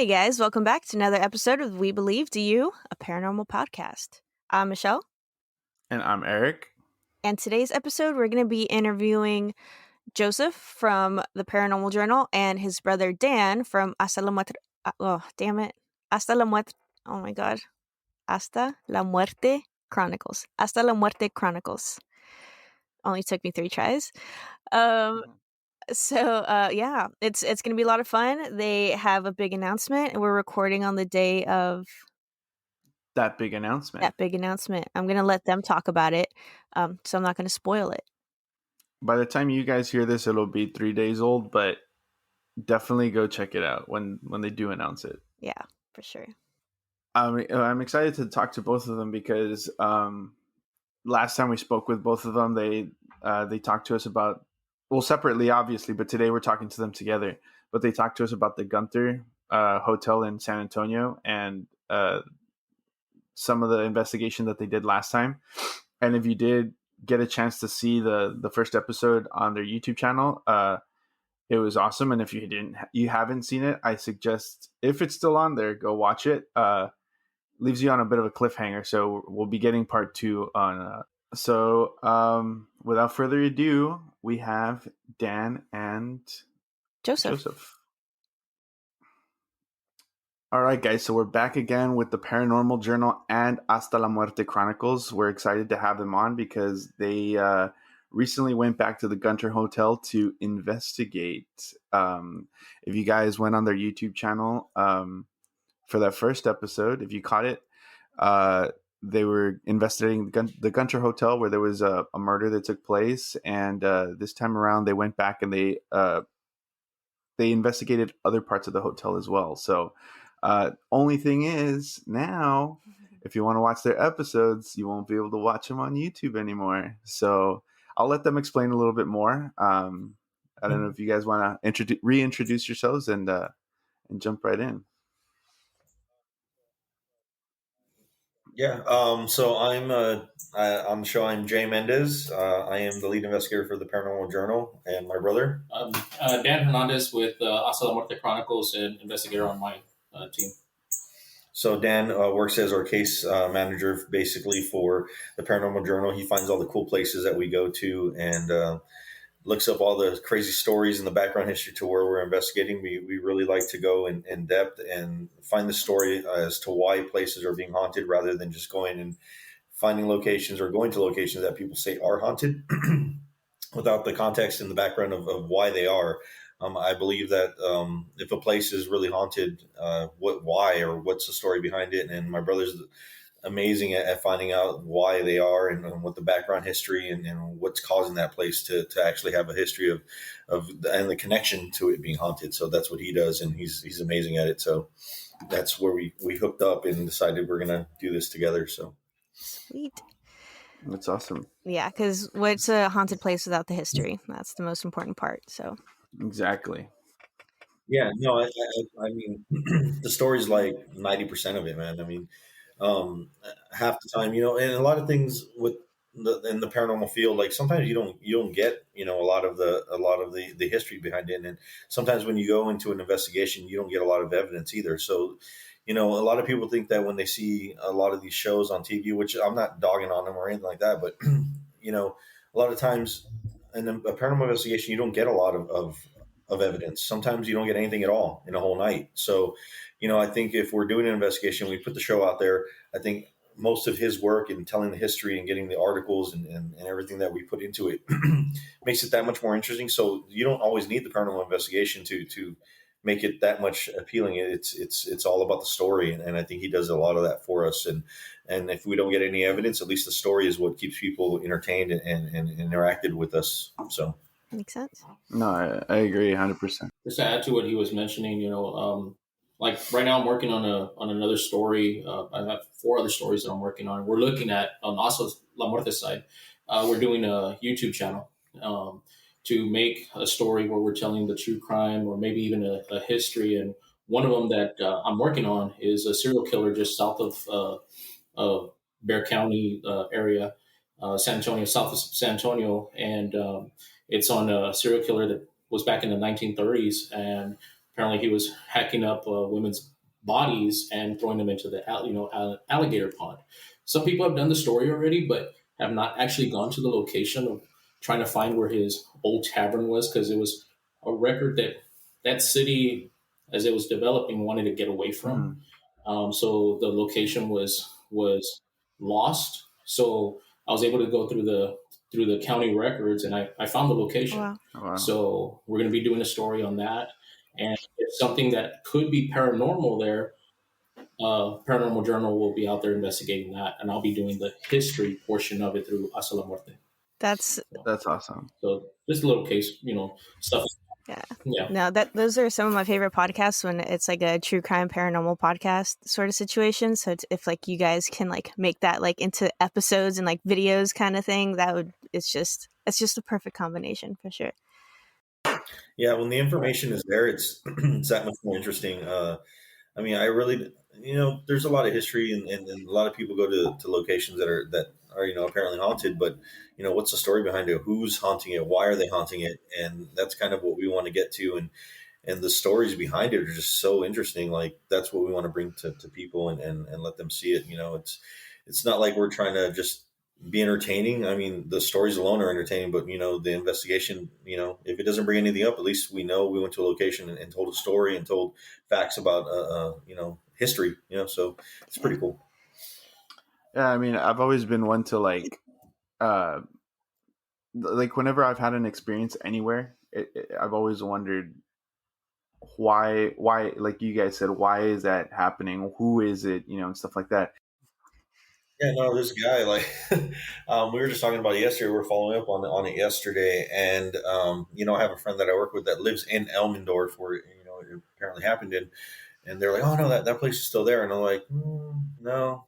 Hey guys, welcome back to another episode of We Believe to You, a paranormal podcast. I'm Michelle, And I'm Eric. and today's episode we're going to be interviewing Joseph from the Paranormal Journal and his brother Dan from Hasta La Muerte. Hasta La Muerte. Oh my god. Hasta La Muerte Chronicles. Hasta La Muerte Chronicles. Only took me 3 tries. Yeah, it's gonna be a lot of fun. They have a big announcement, and we're recording on the day of That big announcement. I'm gonna let them talk about it, so I'm not gonna spoil it. By the time you guys hear this, it'll be 3 days old, but definitely go check it out when they do announce it. Yeah, for sure. I'm excited to talk to both of them because last time we spoke with both of them, they talked to us about, well, separately, obviously, but today we're talking to them together. But they talked to us about the Gunther Hotel in San Antonio and some of the investigation that they did last time. And if you did get a chance to see the first episode on their YouTube channel, it was awesome. And if you haven't seen it, I suggest, if it's still on there, go watch it. Leaves you on a bit of a cliffhanger, so we'll be getting part 2 on. Without further ado, we have Dan and Joseph. All right, guys. So we're back again with the Paranormal Journal and Hasta La Muerte Chronicles. We're excited to have them on because they recently went back to the Gunter Hotel to investigate. If you guys went on their YouTube channel for that first episode, if you caught it, they were investigating the Gunter Hotel where there was a murder that took place. And this time around, they went back and they investigated other parts of the hotel as well. So only thing is, now, if you want to watch their episodes, you won't be able to watch them on YouTube anymore. So I'll let them explain a little bit more. I don't know if you guys want to reintroduce yourselves and jump right in. Yeah. So I'm sure I'm Jay Mendez. I am the lead investigator for the Paranormal Journal, and my brother. Dan Hernandez with Hasta La Muerte Chronicles and investigator on my team. So Dan works as our case manager, basically, for the Paranormal Journal. He finds all the cool places that we go to and looks up all the crazy stories and the background history to where we're investigating. We really like to go in depth and find the story as to why places are being haunted, rather than just going and finding locations or going to locations that people say are haunted without the context and the background of why they are. I believe that if a place is really haunted, why, or what's the story behind it? And my brother's amazing at finding out why they are and what the background history and what's causing that place to actually have a history of and the connection to it being haunted. So that's what he does, and he's amazing at it. So that's where we hooked up and decided we're gonna do this together. So Sweet. That's awesome. Yeah, because what's a haunted place without the history? That's the most important part. So Exactly. yeah, no, I mean the story's like 90% of it, man. I mean, half the time, and a lot of things in the paranormal field, like sometimes you don't get, a lot of the history behind it. And sometimes when you go into an investigation, you don't get a lot of evidence either. So, a lot of people think that when they see a lot of these shows on TV, which I'm not dogging on them or anything like that, but, a lot of times in a paranormal investigation, you don't get a lot of evidence. Sometimes you don't get anything at all in a whole night. So, I think if we're doing an investigation, we put the show out there. I think most of his work in telling the history and getting the articles and everything that we put into it makes it that much more interesting. So you don't always need the paranormal investigation to make it that much appealing. It's all about the story. And I think he does a lot of that for us. And if we don't get any evidence, at least the story is what keeps people entertained and interacted with us. So. makes sense. No, I agree 100%. Just to add to what he was mentioning, like right now I'm working on another story. I have 4 other stories that I'm working on. We're looking at on also La Muerte side. We're doing a YouTube channel to make a story where we're telling the true crime or maybe even a history. And one of them that I'm working on is a serial killer just south of Bexar County area, San Antonio, south of San Antonio, and it's on a serial killer that was back in the 1930s, and apparently he was hacking up women's bodies and throwing them into the alligator pond. Some people have done the story already, but have not actually gone to the location of trying to find where his old tavern was, because it was a record that that city, as it was developing, wanted to get away from. So the location was lost. So I was able to go through the county records, and I found the location. Wow. Wow. So we're going to be doing a story on that, and if something that could be paranormal there, Paranormal Journal will be out there investigating that, and I'll be doing the history portion of it through Hasta La Muerte. That's That's awesome. So just a little case, stuff. yeah. Yeah. No, those are some of my favorite podcasts when it's like a true crime paranormal podcast sort of situation. So if like you guys can like make that like into episodes and like videos kind of thing, it's just a perfect combination for sure. Yeah, when the information is there, it's it's that much more interesting. I mean, I really, there's a lot of history, and a lot of people go to locations that are apparently haunted, but what's the story behind it? Who's haunting it? Why are they haunting it? And that's kind of what we want to get to, and the stories behind it are just so interesting. Like that's what we want to bring to people and let them see it. It's not like we're trying to just be entertaining. I mean, the stories alone are entertaining, but the investigation, if it doesn't bring anything up, at least we know we went to a location and told a story and told facts about, history, so it's pretty cool. Yeah. I mean, I've always been one to like whenever I've had an experience anywhere, I've always wondered why, like you guys said, why is that happening? Who is it? And stuff like that. Yeah, no, this guy, like, we were just talking about it yesterday. We were following up on it yesterday. And, I have a friend that I work with that lives in Elmendorf where, it apparently happened in. And they're like, oh, no, that place is still there. And I'm like, no,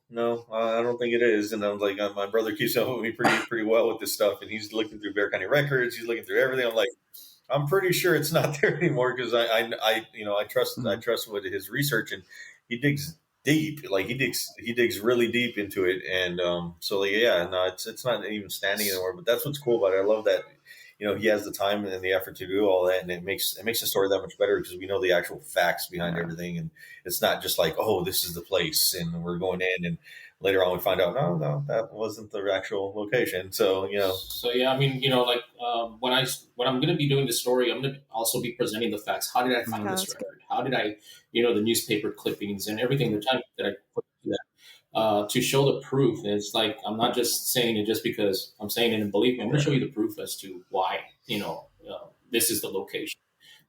I don't think it is. And I was like, my brother keeps helping me pretty well with this stuff. And he's looking through Bear County records. He's looking through everything. I'm like, I'm pretty sure it's not there anymore because I trust with his research, and he digs deep. Like he digs really deep into it, and so like, yeah, no, it's not even standing anymore. But that's what's cool about it. I love that he has the time and the effort to do all that, and it makes the story that much better because we know the actual facts behind everything, and it's not just like, oh, this is the place and we're going in, and later on we find out no, that wasn't the actual location. So So yeah, I mean, when I'm going to be doing the story, I'm going to also be presenting the facts. How did I find this record? How did I, the newspaper clippings and everything, the time that I put to that, to show the proof. And it's like I'm not just saying it just because I'm saying it and believe me. I'm going to show you the proof as to why this is the location.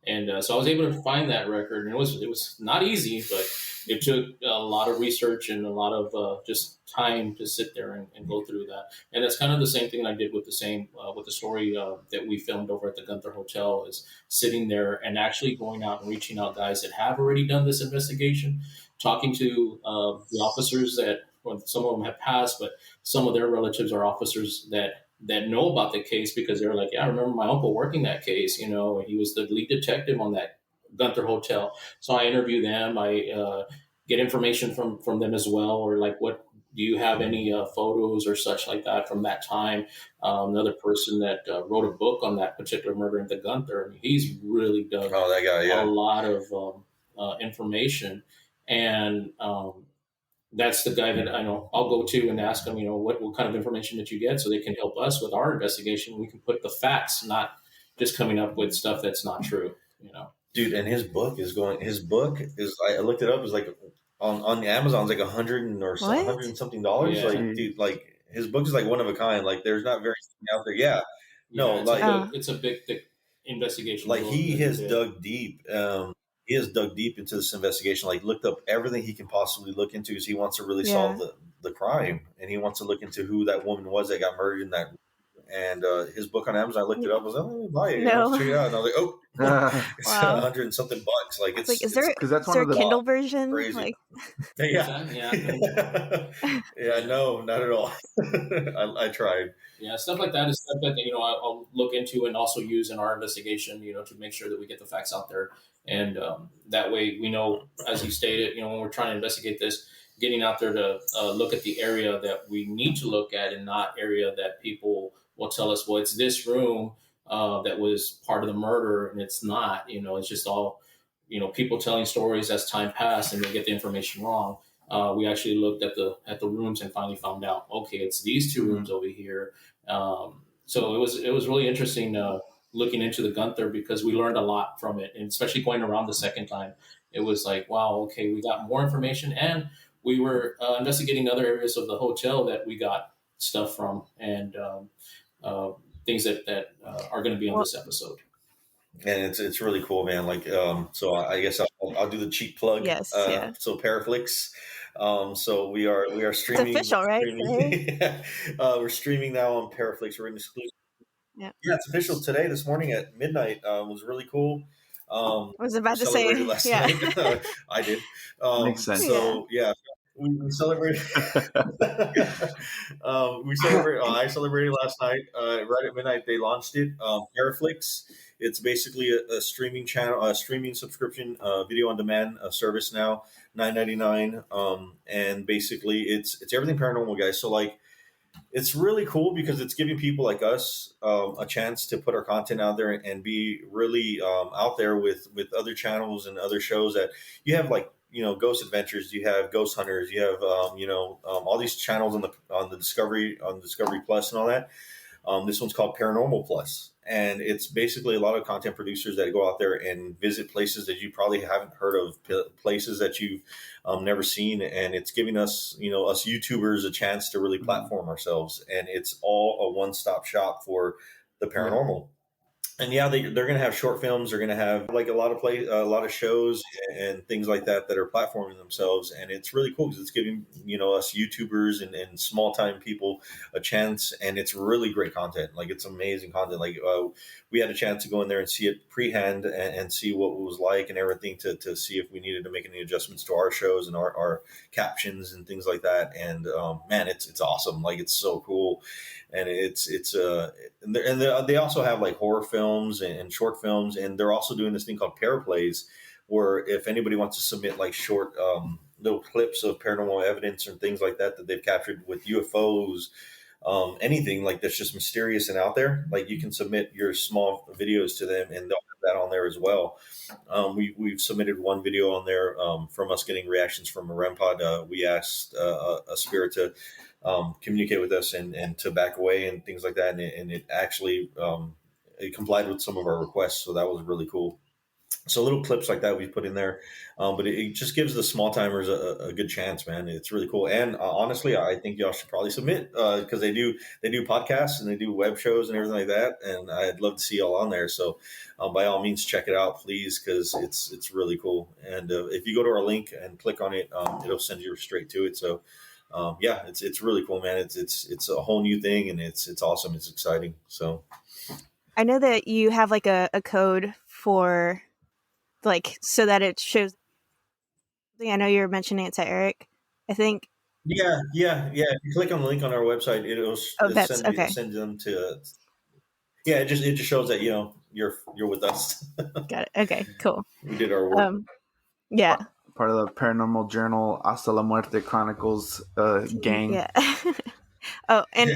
And so I was able to find that record, and it was not easy, but it took a lot of research and a lot of just time to sit there and go through that. And that's kind of the same thing I did with the story that we filmed over at the Gunther Hotel, is sitting there and actually going out and reaching out guys that have already done this investigation, talking to the officers that, well, some of them have passed, but some of their relatives are officers that know about the case because they're like, yeah, I remember my uncle working that case, and he was the lead detective on that Gunther Hotel. So I interview them. I get information from them as well, or like, what do you have any photos or such like that from that time? Another person that wrote a book on that particular murder in the Gunther, and he's really done that guy, yeah, a lot of information, and that's the guy that I know I'll go to and ask them, what kind of information did you get, so they can help us with our investigation. We can put the facts, not just coming up with stuff that's not true, Dude, and his book is, I looked it up, is like on Amazon, it's like $100 and something dollars. Yeah. Like, dude, like his book is like one of a kind. Like there's not very many out there. Yeah. No, it's a big, thick investigation. Like he has dug deep. He has dug deep into this investigation, like looked up everything he can possibly look into because he wants to really solve the crime, and he wants to look into who that woman was that got murdered in that. And his book on Amazon, I looked it up. I was like, oh, let me buy it. Let's check it out. And I was like, oh, it's $100 and something bucks. Like it's like, is there a Kindle version? Crazy. Like, yeah, no, not at all. I tried. Yeah, stuff like that is stuff that I'll look into and also use in our investigation. To make sure that we get the facts out there, and that way we know, as you stated, when we're trying to investigate this, getting out there to look at the area that we need to look at, and not area that people will tell us, well, it's this room that was part of the murder, and it's not. It's just all people telling stories as time passed and they get the information wrong. We actually looked at the rooms and finally found out, okay, it's these two rooms over here. So it was really interesting looking into the Gunther, because we learned a lot from it, and especially going around the second time, it was like, wow, okay, we got more information, and we were investigating other areas of the hotel that we got stuff from, and uh, things that are going to be on this episode. And it's really cool, man. Like, so I guess I'll do the cheap plug. Yes, yeah. So Paraflix. So we are streaming. It's official, right? Yeah. We're streaming now on Paraflix. We're in exclusive. Yeah, it's official today. This morning at midnight was really cool. I was about to Celebrated say, last yeah. night. I did. Makes sense. So yeah. We celebrated. I celebrated last night. Right at midnight, they launched it. Paraflix. It's basically a streaming channel, a streaming subscription, video on demand service now, $9.99. And basically, it's everything paranormal, guys. So like, it's really cool because it's giving people like us a chance to put our content out there and be really out there with other channels and other shows that you have, like, Ghost Adventures, you have Ghost Hunters, you have all these channels on the Discovery Plus and all that. This one's called Paranormal Plus, and it's basically a lot of content producers that go out there and visit places that you probably haven't heard of, places that you've never seen, and it's giving us, us YouTubers, a chance to really platform ourselves, and it's all a one-stop shop for the paranormal. And yeah, they're going to have short films. They're going to have like a lot of shows and things like that are platforming themselves, and it's really cool because it's giving us YouTubers and small time people a chance, and it's really great content. Like, it's amazing content. Like, we had a chance to go in there and see it pre-hand and see what it was like and everything to see if we needed to make any adjustments to our shows and our captions and things like that. And man, it's awesome. Like, it's so cool. And they also have like horror films and short films, and they're also doing this thing called Paraplays, where if anybody wants to submit like short little clips of paranormal evidence and things like that they've captured with UFOs, anything like that's just mysterious and out there, like, you can submit your small videos to them, and they'll have that on there as well. We've submitted one video on there from us getting reactions from a REM pod. We asked a spirit to communicate with us and to back away and things like that, and it actually it complied with some of our requests, so that was really cool. So little clips like that we put in there, but it just gives the small timers a good chance, man. It's really cool, and honestly, I think y'all should probably submit because they do podcasts and they do web shows and everything like that, and I'd love to see y'all on there. So by all means, check it out, please, because it's really cool. And if you go to our link and click on it, it'll send you straight to it. So yeah, it's really cool, man. It's a whole new thing, and it's awesome. It's exciting. So I know that you have like a code for, like, so that it shows. I know you're mentioning it to Eric, I think. yeah. If you click on the link on our website, it'll send them to. Yeah, it just shows that you're with us. Got it. Okay, cool. We did our work. Yeah. Part of the Paranormal Journal Hasta La Muerte Chronicles gang. Yeah. Oh, and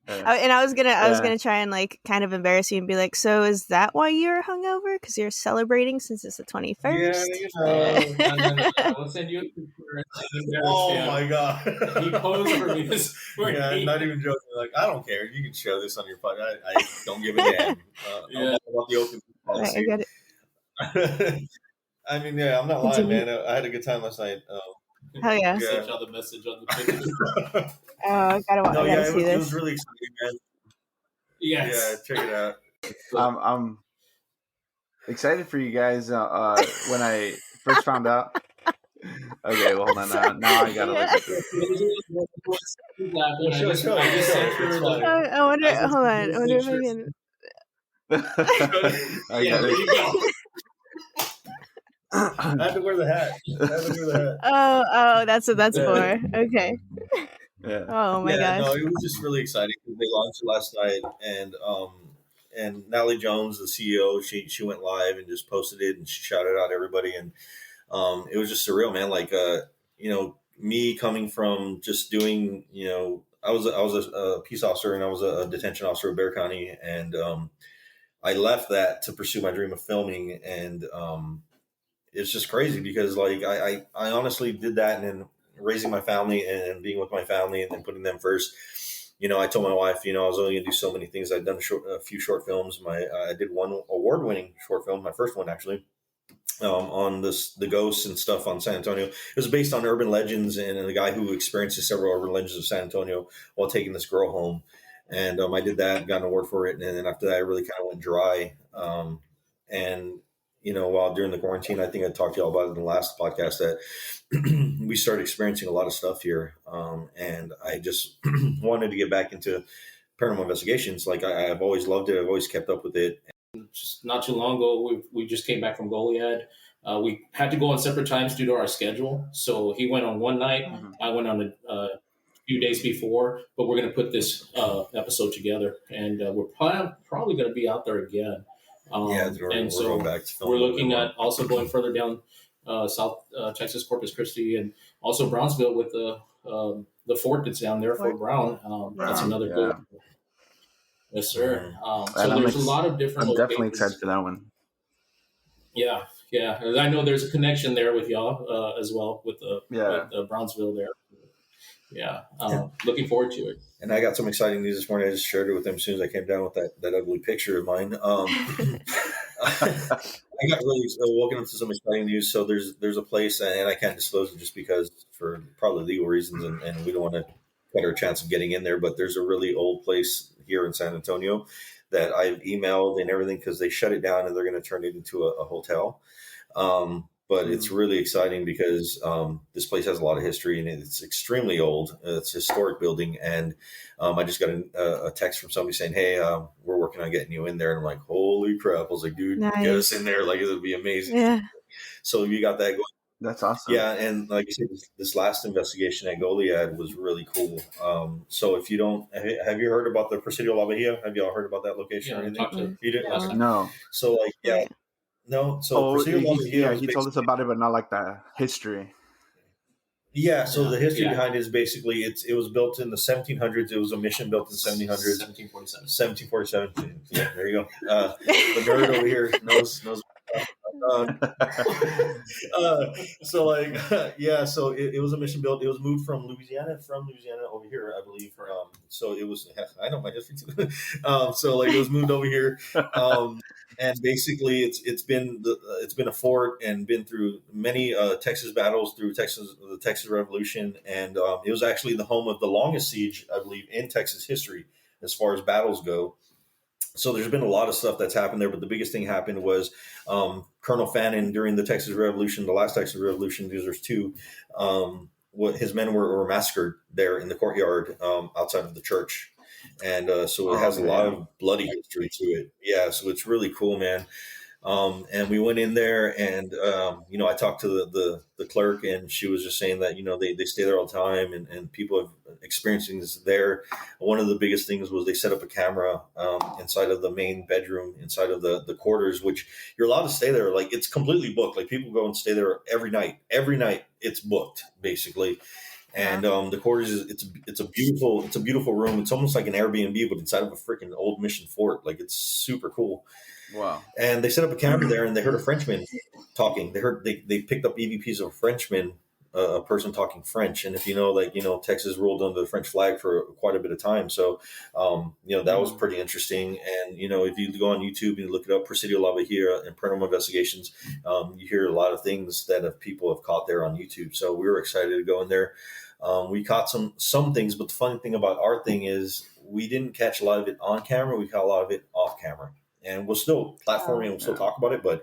and I was gonna try and like kind of embarrass you and be like, so is that why you're hungover? Because you're celebrating since it's the 21st? Yeah, No. I'll send you a picture. Oh my god, he posed for me this morning. Yeah, not even joking. Like, I don't care. You can show this on your podcast. I don't give a damn. I'm all about the open policy. I get it. I mean, yeah, I'm not lying, man. I had a good time last night. Oh yeah. Send y'all the message on the picture. I gotta see this. It was really exciting, man. Yes. Yeah, check it out. I'm excited for you guys. When I first found out. Okay, well, hold on. Now I gotta look at this. I wonder. Hold on. I wonder if I can. Yeah, there you go. I had to wear the hat. Oh, that's what that's for. Okay. Yeah. Oh my gosh. No, it was just really exciting because they launched it last night, and Natalie Jones, the CEO, she went live and just posted it, and she shouted out everybody, and it was just surreal, man. Like me coming from just doing, I was a peace officer, and I was a detention officer in Bexar County, and I left that to pursue my dream of filming, and it's just crazy because like I honestly did that, and then raising my family and being with my family and then putting them first. I told my wife, I was only gonna do so many things. I'd done a few short films. I did one award-winning short film, my first one actually, on the ghosts and stuff on San Antonio. It was based on urban legends and a guy who experiences several urban legends of San Antonio while taking this girl home. And I did that, got an award for it, and then after that, I really kind of went dry. And while during the quarantine, I think I talked to y'all about it in the last podcast that we started experiencing a lot of stuff here, and I just wanted to get back into paranormal investigations. Like I've always loved it. I've always kept up with it. Just not too long ago, we just came back from Goliad. We had to go on separate times due to our schedule. So he went on one night, I went on a few days before, but we're going to put this episode together, and we're probably going to be out there again. And so we're looking at also going further down South Texas, Corpus Christi, and also Brownsville with the fort that's down there, Fort Brown. That's another good. Yes, sir. So there's a lot of different. I'm definitely excited for that one. Yeah. I know there's a connection there with y'all as well with Brownsville there. Yeah, looking forward to it. And I got some exciting news this morning. I just shared it with them as soon as I came down with that ugly picture of mine. I got really woken up to some exciting news. So there's a place, and I can't disclose it just because for probably legal reasons, and we don't want to cut our chance of getting in there. But there's a really old place here in San Antonio that I've emailed and everything because they shut it down and they're going to turn it into a hotel. But it's really exciting because this place has a lot of history and it's extremely old. It's a historic building. And I just got a text from somebody saying, hey, we're working on getting you in there. And I'm like, holy crap. I was like, dude, get us in there. Like, it would be amazing. Yeah. So you got that going. That's awesome. Yeah. And like I said, this last investigation at Goliad was really cool. So if you don't, have you heard about the Presidio La Bahia? Have y'all heard about that location or anything? You didn't? Yeah. No. So like, yeah. No, so he told us about it, but not like the history. Yeah, so the history behind it is basically it was built in the 1700s. It was a mission built in 1700s. 1747. Yeah, there you go. The nerd over here knows. So it was a mission built. It was moved from Louisiana over here, I believe. So it was. I know my history too. It was moved over here. And basically, it's been a fort and been through many Texas battles through the Texas Revolution, and it was actually the home of the longest siege, I believe, in Texas history as far as battles go. So there's been a lot of stuff that's happened there, but the biggest thing happened was Colonel Fannin during the Texas Revolution, the last Texas Revolution, because there's two. His men were massacred there in the courtyard outside of the church. And so it has a lot of bloody history to it. Yeah, so it's really cool, man. And we went in there, and I talked to the clerk, and she was just saying that they stay there all the time, and people have experiencing this there. One of the biggest things was they set up a camera inside of the main bedroom, inside of the quarters, which you're allowed to stay there. Like, it's completely booked. Like, people go and stay there every night. Every night it's booked, basically. And the quarters it's a beautiful room. It's almost like an Airbnb, but inside of a freaking old mission fort. Like, it's super cool. Wow. And they set up a camera there, and they heard a Frenchman talking. They picked up EVPs of a Frenchman, a person talking French. And if Texas ruled under the French flag for quite a bit of time. So that was pretty interesting. And if you go on YouTube and you look it up, Presidio La Bahia and Paranormal Investigations, you hear a lot of things that people have caught there on YouTube. So we were excited to go in there. We caught some things, but the funny thing about our thing is we didn't catch a lot of it on camera. We caught a lot of it off camera, and we'll still platforming and we'll still talk about it. But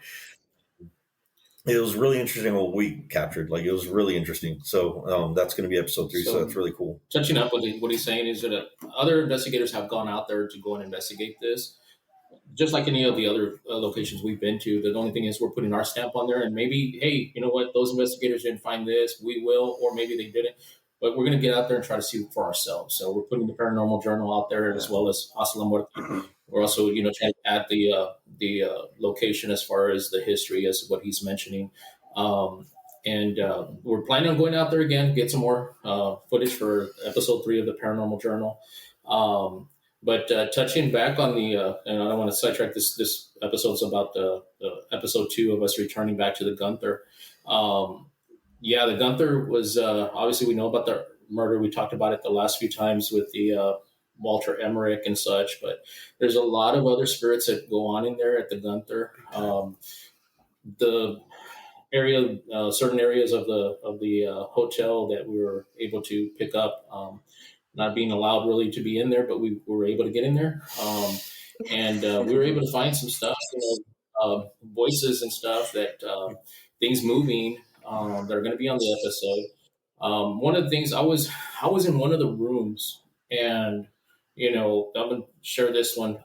it was really interesting what we captured. Like, it was really interesting. So that's going to be episode 3. So that's really cool. Touching up what he's saying is that other investigators have gone out there to go and investigate this. Just like any of the other locations we've been to, the only thing is we're putting our stamp on there, and maybe, hey, you know what, those investigators didn't find this, we will, or maybe they didn't. But we're going to get out there and try to see for ourselves. So we're putting the Paranormal Journal out there, as well as Hasta La Muerte. We're also, trying to add the location as far as the history, as what he's mentioning. And we're planning on going out there again, get some more footage for episode 3 of the Paranormal Journal. But touching back on the, and I don't want to sidetrack this episode's about the episode 2 of us returning back to the Gunther. Yeah, the Gunther was obviously, we know about the murder. We talked about it the last few times with the Walter Emmerich and such, but there's a lot of other spirits that go on in there at the Gunther. The area, certain areas of the hotel that we were able to pick up, not being allowed really to be in there, but we were able to get in there, and we were able to find some stuff, voices and stuff that things moving that are going to be on the episode. One of the things, I was in one of the rooms, and I'm gonna share this one.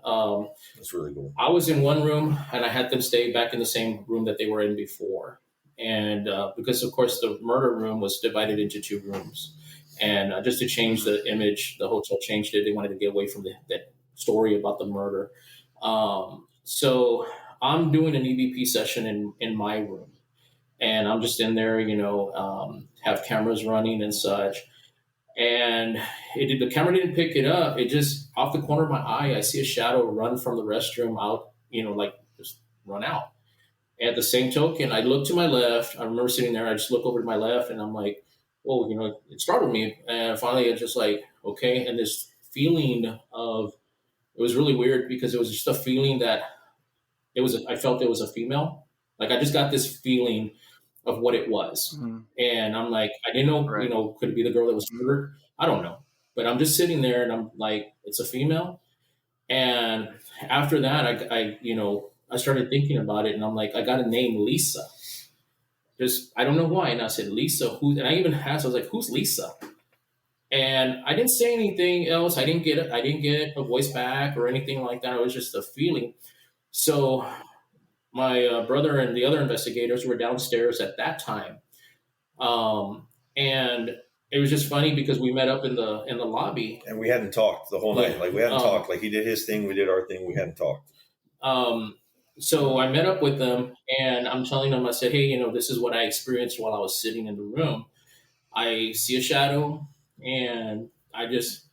That's really cool. I was in one room, and I had them stay back in the same room that they were in before. And because, of course, the murder room was divided into 2 rooms. And just to change the image, the hotel changed it. They wanted to get away from that story about the murder. So I'm doing an EVP session in my room. And I'm just in there, have cameras running and such. And the camera didn't pick it up. It just, off the corner of my eye, I see a shadow run from the restroom out, just run out. At the same token, I look to my left. I remember sitting there. I just look over to my left, and I'm like, "Whoa!" It startled me. And finally, it's just like, okay. And this feeling of, it was really weird, because it was just a feeling that I felt it was a female. Like, I just got this feeling of what it was, and I'm like, I didn't know, Right. Could it be the girl that was murdered? I don't know, but I'm just sitting there, and I'm like, it's a female. And after that, I started thinking about it, and I'm like, I got a name, Lisa. Just, I don't know why. And I said, Lisa, who? And I even asked, I was like, who's Lisa? And I didn't say anything else. I didn't get a voice back or anything like that. It was just a feeling. So my brother and the other investigators were downstairs at that time, and it was just funny because we met up in the lobby, and we hadn't talked the whole night. Like, we hadn't talked. Like, he did his thing, we did our thing. We hadn't talked. So I met up with them, and I'm telling them, I said, hey, this is what I experienced while I was sitting in the room. I see a shadow, and I just,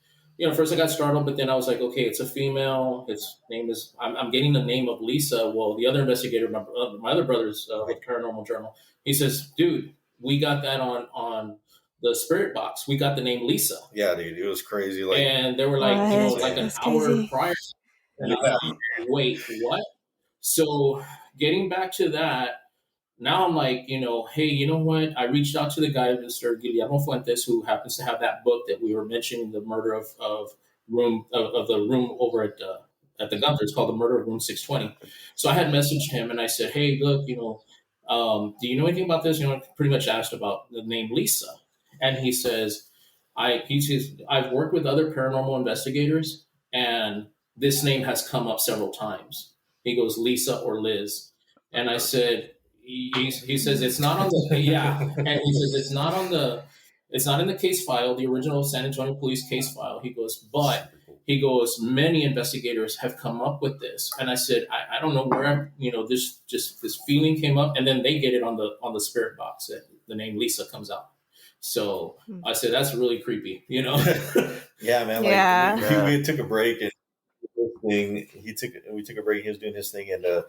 first I got startled, but then I was like, okay, it's a female. Its name is, I'm getting the name of Lisa. Well, the other investigator, my other brother's with Paranormal Journal, he says, dude, we got that on the spirit box. We got the name Lisa. Yeah, dude, it was crazy. Like, and they were like, like an hour prior. And Yeah. I'm like, wait, what? So getting back to that, now I'm like, hey, you know what? I reached out to the guy, Mr. Guillermo Fuentes, who happens to have that book that we were mentioning, the murder of the room over at the Gunther. It's called The Murder of Room 620. So I had messaged him, and I said, hey, look, do you know anything about this? I pretty much asked about the name Lisa. And he says, I've worked with other paranormal investigators, and this name has come up several times. He goes, Lisa or Liz. And I said, he says, it's not on the, yeah. And he says, it's not in the case file, the original San Antonio police case file. He goes, but he goes, many investigators have come up with this. And I said, I don't know where, this feeling came up. And then they get it on the spirit box that the name Lisa comes out. So I said, that's really creepy, Yeah, man. Like, Yeah. we took a break, and we took a break. He was doing his thing, and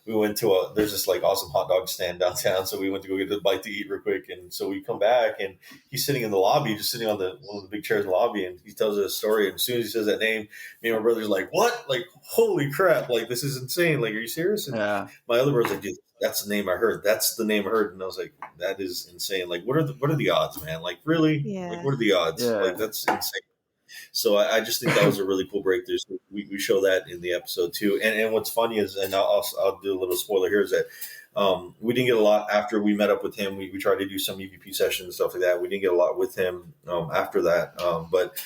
we went to there's this like awesome hot dog stand downtown. So we went to go get a bite to eat real quick. And so we come back, and he's sitting in the lobby, just sitting on one of the big chairs in the lobby. And he tells us a story. And as soon as he says that name, me and my brother's like, what? Like, holy crap. Like, this is insane. Like, are you serious? And my other brother's like, dude, that's the name I heard. That's the name I heard. And I was like, that is insane. Like, what are the odds, man? Like, really? Yeah. Like, what are the odds? Yeah. Like, that's insane. So I just think that was a really cool breakthrough. So we show that in the episode too. And what's funny is, and I'll do a little spoiler here, is that we didn't get a lot after we met up with him. We tried to do some EVP sessions and stuff like that. We didn't get a lot with him after that. But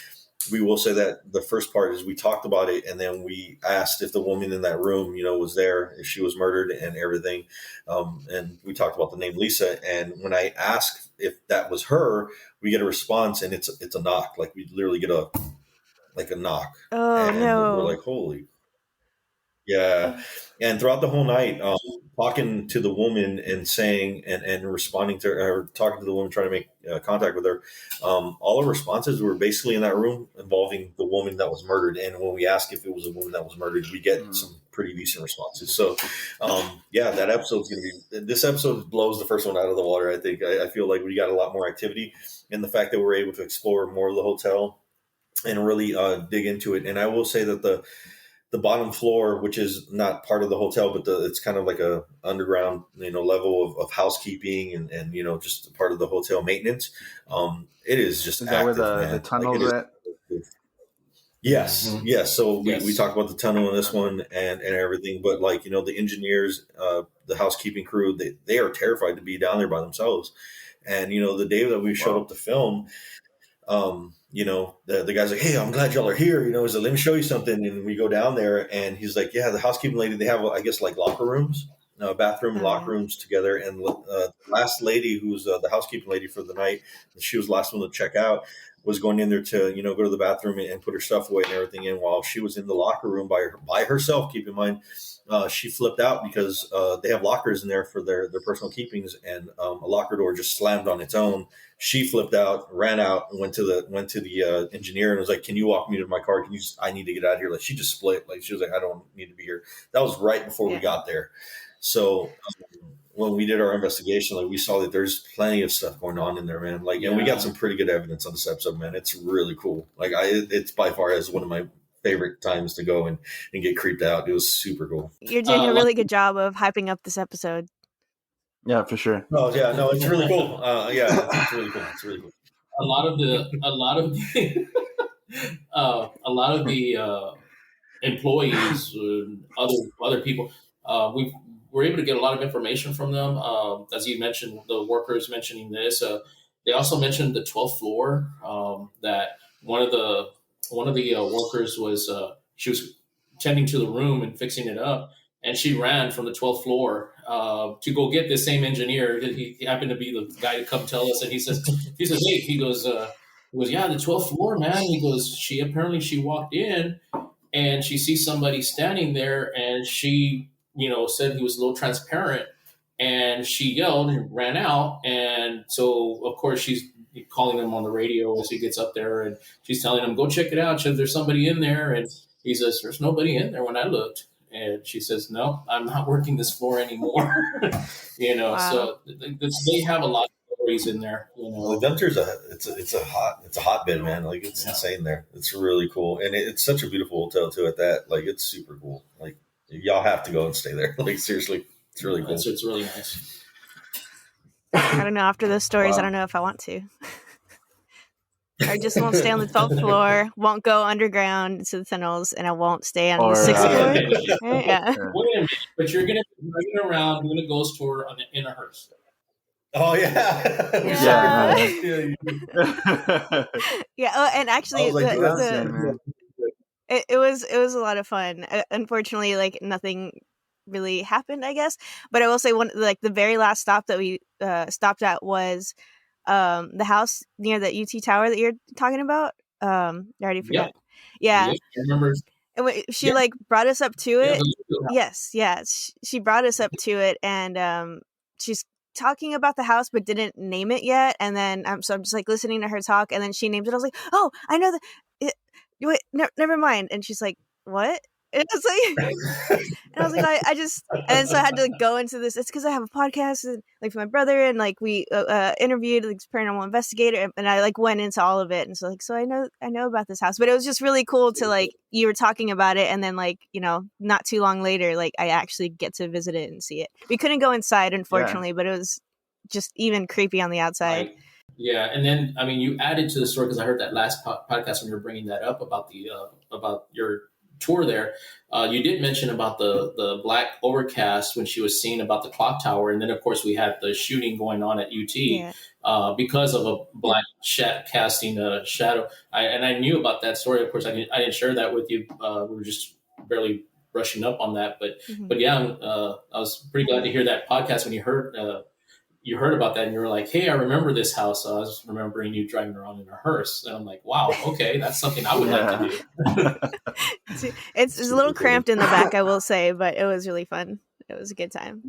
we will say that the first part is we talked about it, and then we asked if the woman in that room, was there, if she was murdered and everything. And we talked about the name Lisa. And when I asked if that was her, we get a response, and it's a knock. Like, we literally get a knock. Oh, and no. we're like, holy. Yeah. Uh, And throughout the whole night, talking to the woman and saying and responding to her, talking to the woman, trying to make contact with her, all our responses were basically in that room involving the woman that was murdered. And when we ask if it was a woman that was murdered, we get some pretty decent responses. So, yeah, that episode's going to be, this episode blows the first one out of the water. I think I feel like we got a lot more activity, and the fact that we're able to explore more of the hotel and really dig into it. And I will say that the bottom floor, which is not part of the hotel, but it's kind of like a underground, level of housekeeping and just part of the hotel maintenance. It is just Is that where active, the man. Like it tunnel's is. at? Yes, Mhm. yes. So we, Yes. we talk about the tunnel in this one and everything, but like, the engineers, the housekeeping crew, they are terrified to be down there by themselves. And, the day that we showed Wow. up to film, the guy's like, "Hey, I'm glad y'all are here." He's like, "Let me show you something." And we go down there, and he's like, "Yeah, the housekeeping lady, they have, I guess, like locker rooms, bathroom and oh locker yeah. rooms together." And the last lady, who's the housekeeping lady for the night, she was the last one to check out, was going in there to, go to the bathroom and put her stuff away and everything. And while she was in the locker room by herself, keep in mind, she flipped out because they have lockers in there for their personal keepings, and a locker door just slammed on its own. She flipped out, ran out, and went to the engineer and was like, "Can you walk me to my car? I need to get out of here." Like, she just split. Like, she was like, "I don't need to be here." That was right before we Yeah. got there. So when we did our investigation, like, we saw that there's plenty of stuff going on in there, man. Like, and we got some pretty good evidence on this episode, man. It's really cool. Like, it's by far as one of my favorite times to go and get creeped out. It was super cool. You're doing a really good job of hyping up this episode. Yeah, for sure. Oh yeah, no, it's really cool. Yeah, it's really cool. It's really cool. A lot of the employees, other people, we were able to get a lot of information from them. As you mentioned, the workers mentioning this. They also mentioned the 12th floor. That one of the workers was she was tending to the room and fixing it up, and she ran from the 12th floor to go get this same engineer. He happened to be the guy to come tell us, and he says, "Hey," he goes, "Yeah, the 12th floor, man." He goes, she walked in and she sees somebody standing there, and she, said he was a little transparent, and she yelled and ran out. And so, of course, she's calling him on the radio as he gets up there, and she's telling him, "Go check it out. There's somebody in there." And he says, "There's nobody in there when I looked." And she says, "No, I'm not working this floor anymore." Wow. So they have a lot of stories in there. Well, the Denter's it's a hotbed, man. Like, it's insane there. It's really cool, and it's such a beautiful hotel too. At that, like, it's super cool. Like, y'all have to go and stay there. Like, seriously, it's really cool. It's really nice. I don't know. After those stories, I Wow. don't know if I want to. I just won't stay on the 12th floor, won't go underground to the tunnels, and I won't stay on the Or 6th floor. Yeah. Right? Yeah. Wait a minute, but you're gonna be running around doing a ghost tour in a hearse. Oh yeah. Yeah. Yeah. Yeah. Oh, and I actually, was like, dude, That's insane, man. it was a lot of fun. Unfortunately, like, nothing really happened, I guess. But I will say, the very last stop that we stopped at was the house near the UT Tower that you're talking about. I already forgot. Yeah. Yep, I remember. And she Yeah. brought us up to Yeah, it. Yes, yeah. She brought us up to it, and she's talking about the house but didn't name it yet. And then so I'm just like listening to her talk, and then she names it. I was like, "Oh, I know that." Wait, never mind. And she's like, "What?" And I was like, and I was like, I just, and so I had to, like, go into this. It's because I have a podcast, and, like, for my brother, and, like, we interviewed, like, this paranormal investigator, and I, like, went into all of it. And so, like, so I know about this house, but it was just really cool to, like, you were talking about it, and then, like, not too long later, like, I actually get to visit it and see it. We couldn't go inside, unfortunately, but it was just even creepy on the outside. Right. Yeah, and then I mean, you added to the story, because I heard that last podcast when you were bringing that up about about your tour there. You did mention about the black overcast when she was seeing about the clock tower, and then of course we had the shooting going on at UT because of a black casting a shadow. I knew about that story. Of course, I didn't share that with you. We were just barely brushing up on that, but yeah, I was pretty glad to hear that podcast when you heard. you heard about that and you were like, hey, I remember this house. I was remembering you driving around in a hearse. And I'm like, wow, okay, that's something I would like to do. It's a little cramped in the back, I will say, but it was really fun. It was a good time.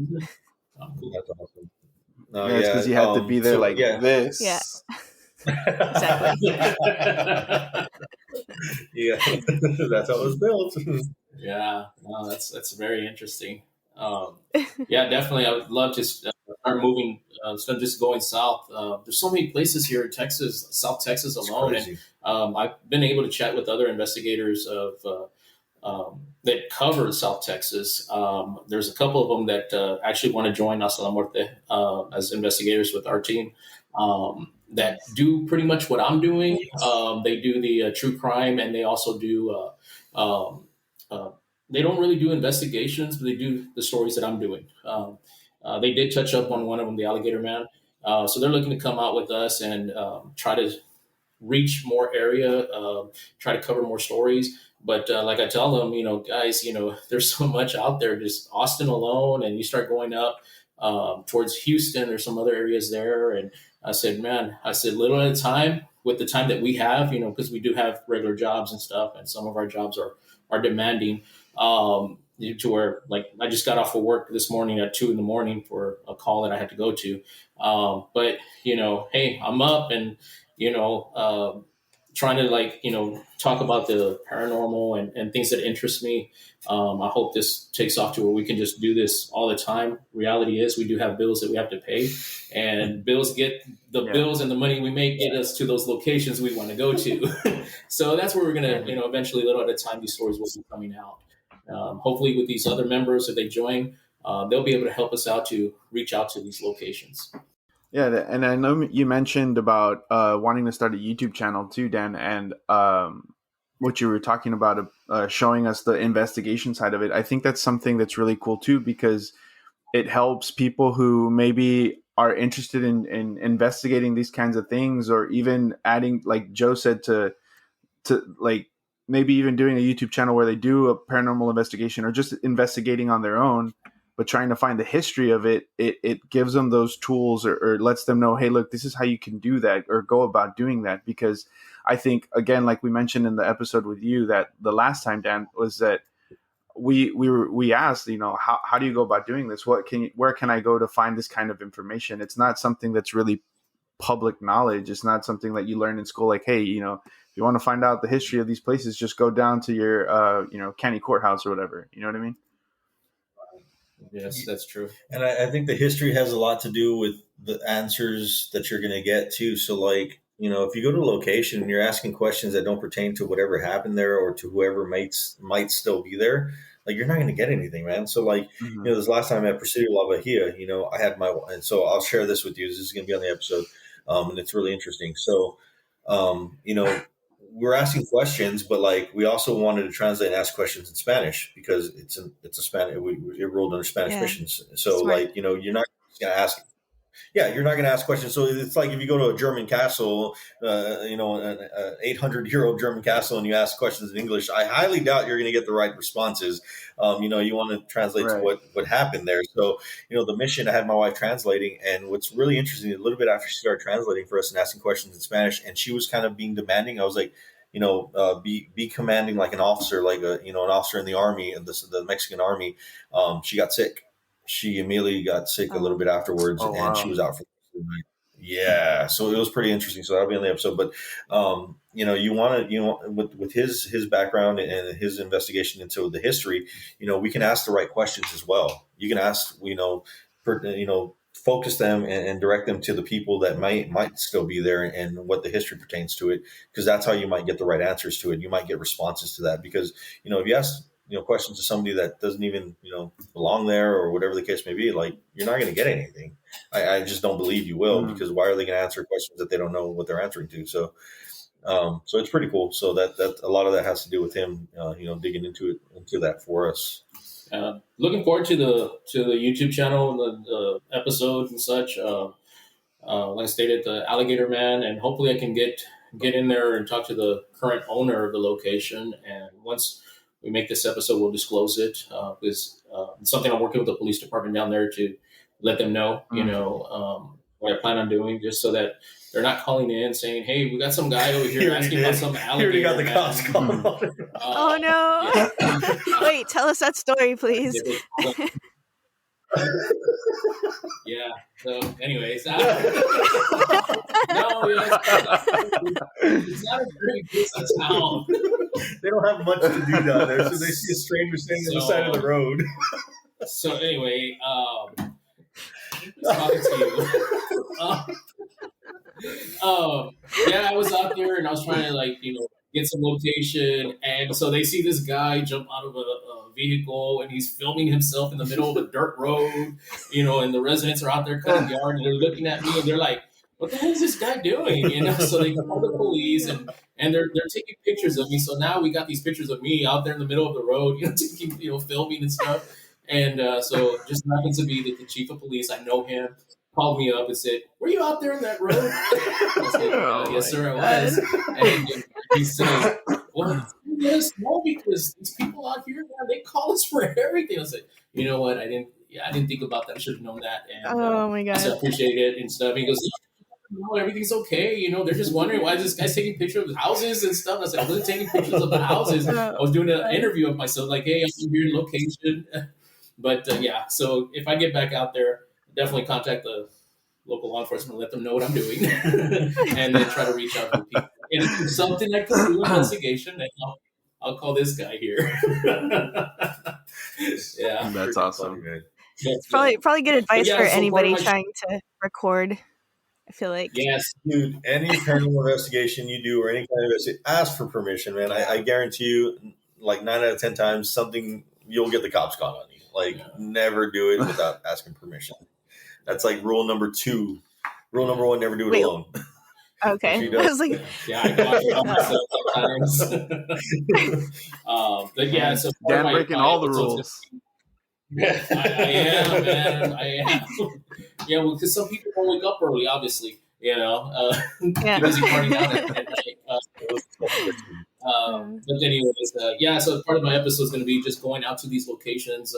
Oh, cool. That's awesome. No, Yeah, it's because you had to be there like this. Yeah. Exactly. Yeah, that's how it was built. Yeah, no, that's very interesting. Yeah, definitely. I would love to start moving, instead of just going south. There's so many places here in Texas, South Texas alone, and I've been able to chat with other investigators that cover South Texas. There's a couple of them that actually want to join Hasta La Muerte as investigators with our team. That do pretty much what I'm doing. They do the true crime, and they also do. They don't really do investigations, but they do the stories that I'm doing. They did touch up on one of them, the Alligator Man. So they're looking to come out with us and try to reach more area, try to cover more stories. But like I tell them, guys, there's so much out there. Just Austin alone, and you start going up towards Houston. There's some other areas there, and I said, little at a time, with the time that we have, because we do have regular jobs and stuff, and some of our jobs are demanding. To where, like, I just got off of work this morning at 2 a.m. for a call that I had to go to. But hey, I'm up and trying to talk about the paranormal and things that interest me. I hope this takes off to where we can just do this all the time. Reality is we do have bills that we have to pay, and bills and the money we make get us to those locations we want to go to. So that's where we're going to, eventually, little at a time, these stories will be coming out. Hopefully with these other members, if they join, they'll be able to help us out to reach out to these locations. Yeah, and I know you mentioned about wanting to start a YouTube channel too, Dan, and what you were talking about showing us the investigation side of it. I think that's something that's really cool too, because it helps people who maybe are interested in investigating these kinds of things, or even adding, like Joe said, to like maybe even doing a YouTube channel where they do a paranormal investigation or just investigating on their own, but trying to find the history of it. It gives them those tools, or lets them know, hey, look, this is how you can do that or go about doing that. Because I think, again, like we mentioned in the episode with you, that the last time, Dan, was that we asked, how do you go about doing this? Where can I go to find this kind of information? It's not something that's really public knowledge. It's not something that you learn in school. Like, hey, if you want to find out the history of these places, just go down to your, county courthouse or whatever. You know what I mean? Yes, that's true. And I think the history has a lot to do with the answers that you're going to get too. So, like, if you go to a location and you're asking questions that don't pertain to whatever happened there or to whoever might still be there, like, you're not going to get anything, man. So, like, this last time at Presidio La Bahia, I had and so I'll share this with you. This is going to be on the episode, and it's really interesting. So, we're asking questions, but like we also wanted to translate and ask questions in Spanish because it's a Spanish. It rolled under Spanish missions. So Smart. You're not going to ask. Yeah, you're not going to ask questions. So it's like if you go to a German castle, an 800-year-old German castle, and you ask questions in English, I highly doubt you're going to get the right responses. You want to translate to what happened there. So, the mission, I had my wife translating, and what's really interesting, a little bit after she started translating for us and asking questions in Spanish, and she was kind of being demanding. I was like, be commanding like an officer, like an officer in the army, the Mexican army. She got sick. She immediately got sick a little bit afterwards, and she was out for the night. Yeah, so it was pretty interesting. So that'll be on the episode. But you want to, with his background and his investigation into the history, we can ask the right questions as well. You can ask, focus them and direct them to the people that might still be there and what the history pertains to it, because that's how you might get the right answers to it. You might get responses to that, because if you ask questions to somebody that doesn't even belong there or whatever the case may be, like, you're not going to get anything. I just don't believe you will, because why are they going to answer questions that they don't know what they're answering to? So so it's pretty cool. So that a lot of that has to do with him digging into that for us. Looking forward to the YouTube channel and the episodes and such. Like I stated, the Alligator Man, and hopefully I can get in there and talk to the current owner of the location. And once we make this episode, we'll disclose it, because it's something I'm working with the police department down there to let them know. what I plan on doing, just so that they're not calling in saying, "Hey, we got some guy over here asking about some alligator." You already got the cops calling. Oh no! Yeah. Wait, tell us that story, please. Yeah. So, anyways, no, it's not a very busy town. They don't have much to do down there, so they see a stranger standing on the side of the road. So anyway, talking to you. Yeah, I was out there and I was trying to get some location, and so they see this guy jump out of a vehicle and he's filming himself in the middle of a dirt road, and the residents are out there cutting yard and they're looking at me and they're like, "What the hell is this guy doing?" So they call the police and they're taking pictures of me. So now we got these pictures of me out there in the middle of the road, taking filming and stuff. And so it just happens to be that the chief of police, I know him, called me up and said, "Were you out there on that road?" I said, "Yes, sir, I was." And he said, "Well, yes, no, because these people out here, man, they call us for everything." I said, "You know what? I didn't think about that. I should have known that." And Oh my I god! said, "I appreciate it and stuff." He goes, "No, everything's okay. They're just wondering why this guy's taking pictures of houses and stuff." I said, "I wasn't taking pictures of the houses. I was doing an interview of myself, like, hey, I'm here in location." But yeah, so if I get back out there, definitely contact the local law enforcement, let them know what I'm doing, and then try to reach out to the people. And if there's something I can do investigation, then I'll call this guy here. Yeah, That's awesome. Funny, It's probably good advice yeah, for so anybody trying to record. I feel like yes, dude. Any paranormal investigation you do or any kind of investigation, ask for permission, man. I guarantee you, like 9 out of 10 times, you'll get the cops caught on you. Never do it without asking permission. That's like rule number 2. Rule number 1: never do it alone. Okay, I was like, yeah, I got it sometimes. But yeah, so Dan breaking all the rules. Yeah, I am, man. I am. Yeah, well, because some people don't wake up early, obviously. Busy partying out at night. But anyways, yeah. So part of my episode is going to be just going out to these locations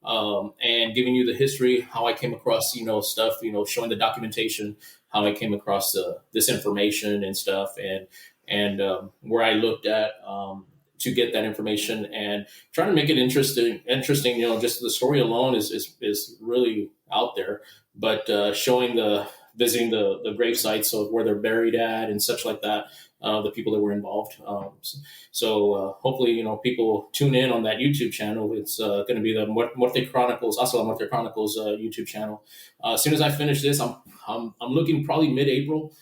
and giving you the history, how I came across, stuff, showing the documentation, how I came across this information and stuff, and where I looked at to get that information and trying to make it interesting. Just the story alone is really out there, but visiting the grave sites of where they're buried at and such like that, the people that were involved. So hopefully, people tune in on that YouTube channel. It's going to be the Muerte Chronicles, Hasta La Muerte Chronicles YouTube channel. As soon as I finish this, I'm looking probably mid-April,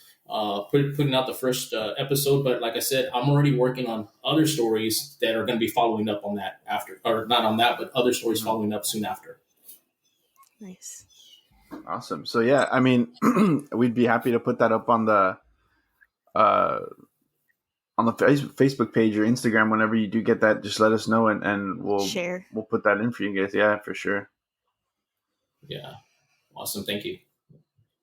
putting out the first episode. But like I said, I'm already working on other stories that are going to be following up on that after, or not on that, but other stories following up soon after. Nice. Awesome. So yeah, I mean, we'd be happy to put that up on the Facebook page or Instagram. Whenever you do get that, just let us know and we'll share. We'll put that in for you guys. Yeah, for sure. Yeah. Awesome. Thank you.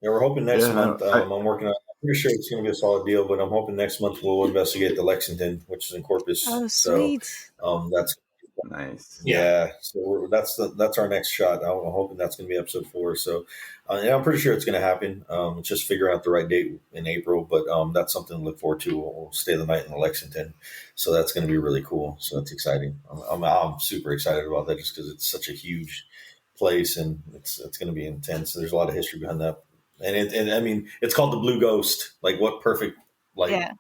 Yeah, we're hoping next month. I'm working on. I'm pretty sure it's going to be a solid deal, but I'm hoping next month we'll investigate the Lexington, which is in Corpus. Oh, sweet. So that's nice. Yeah. So that's our next shot. I'm hoping that's going to be episode 4. So, and I'm pretty sure it's going to happen. It's just figuring out the right date in April, but that's something to look forward to. We'll stay the night in Lexington, so that's going to be really cool. So that's exciting. I'm super excited about that just because it's such a huge place and it's going to be intense. There's a lot of history behind that. And I mean, it's called the Blue Ghost. Like, what perfect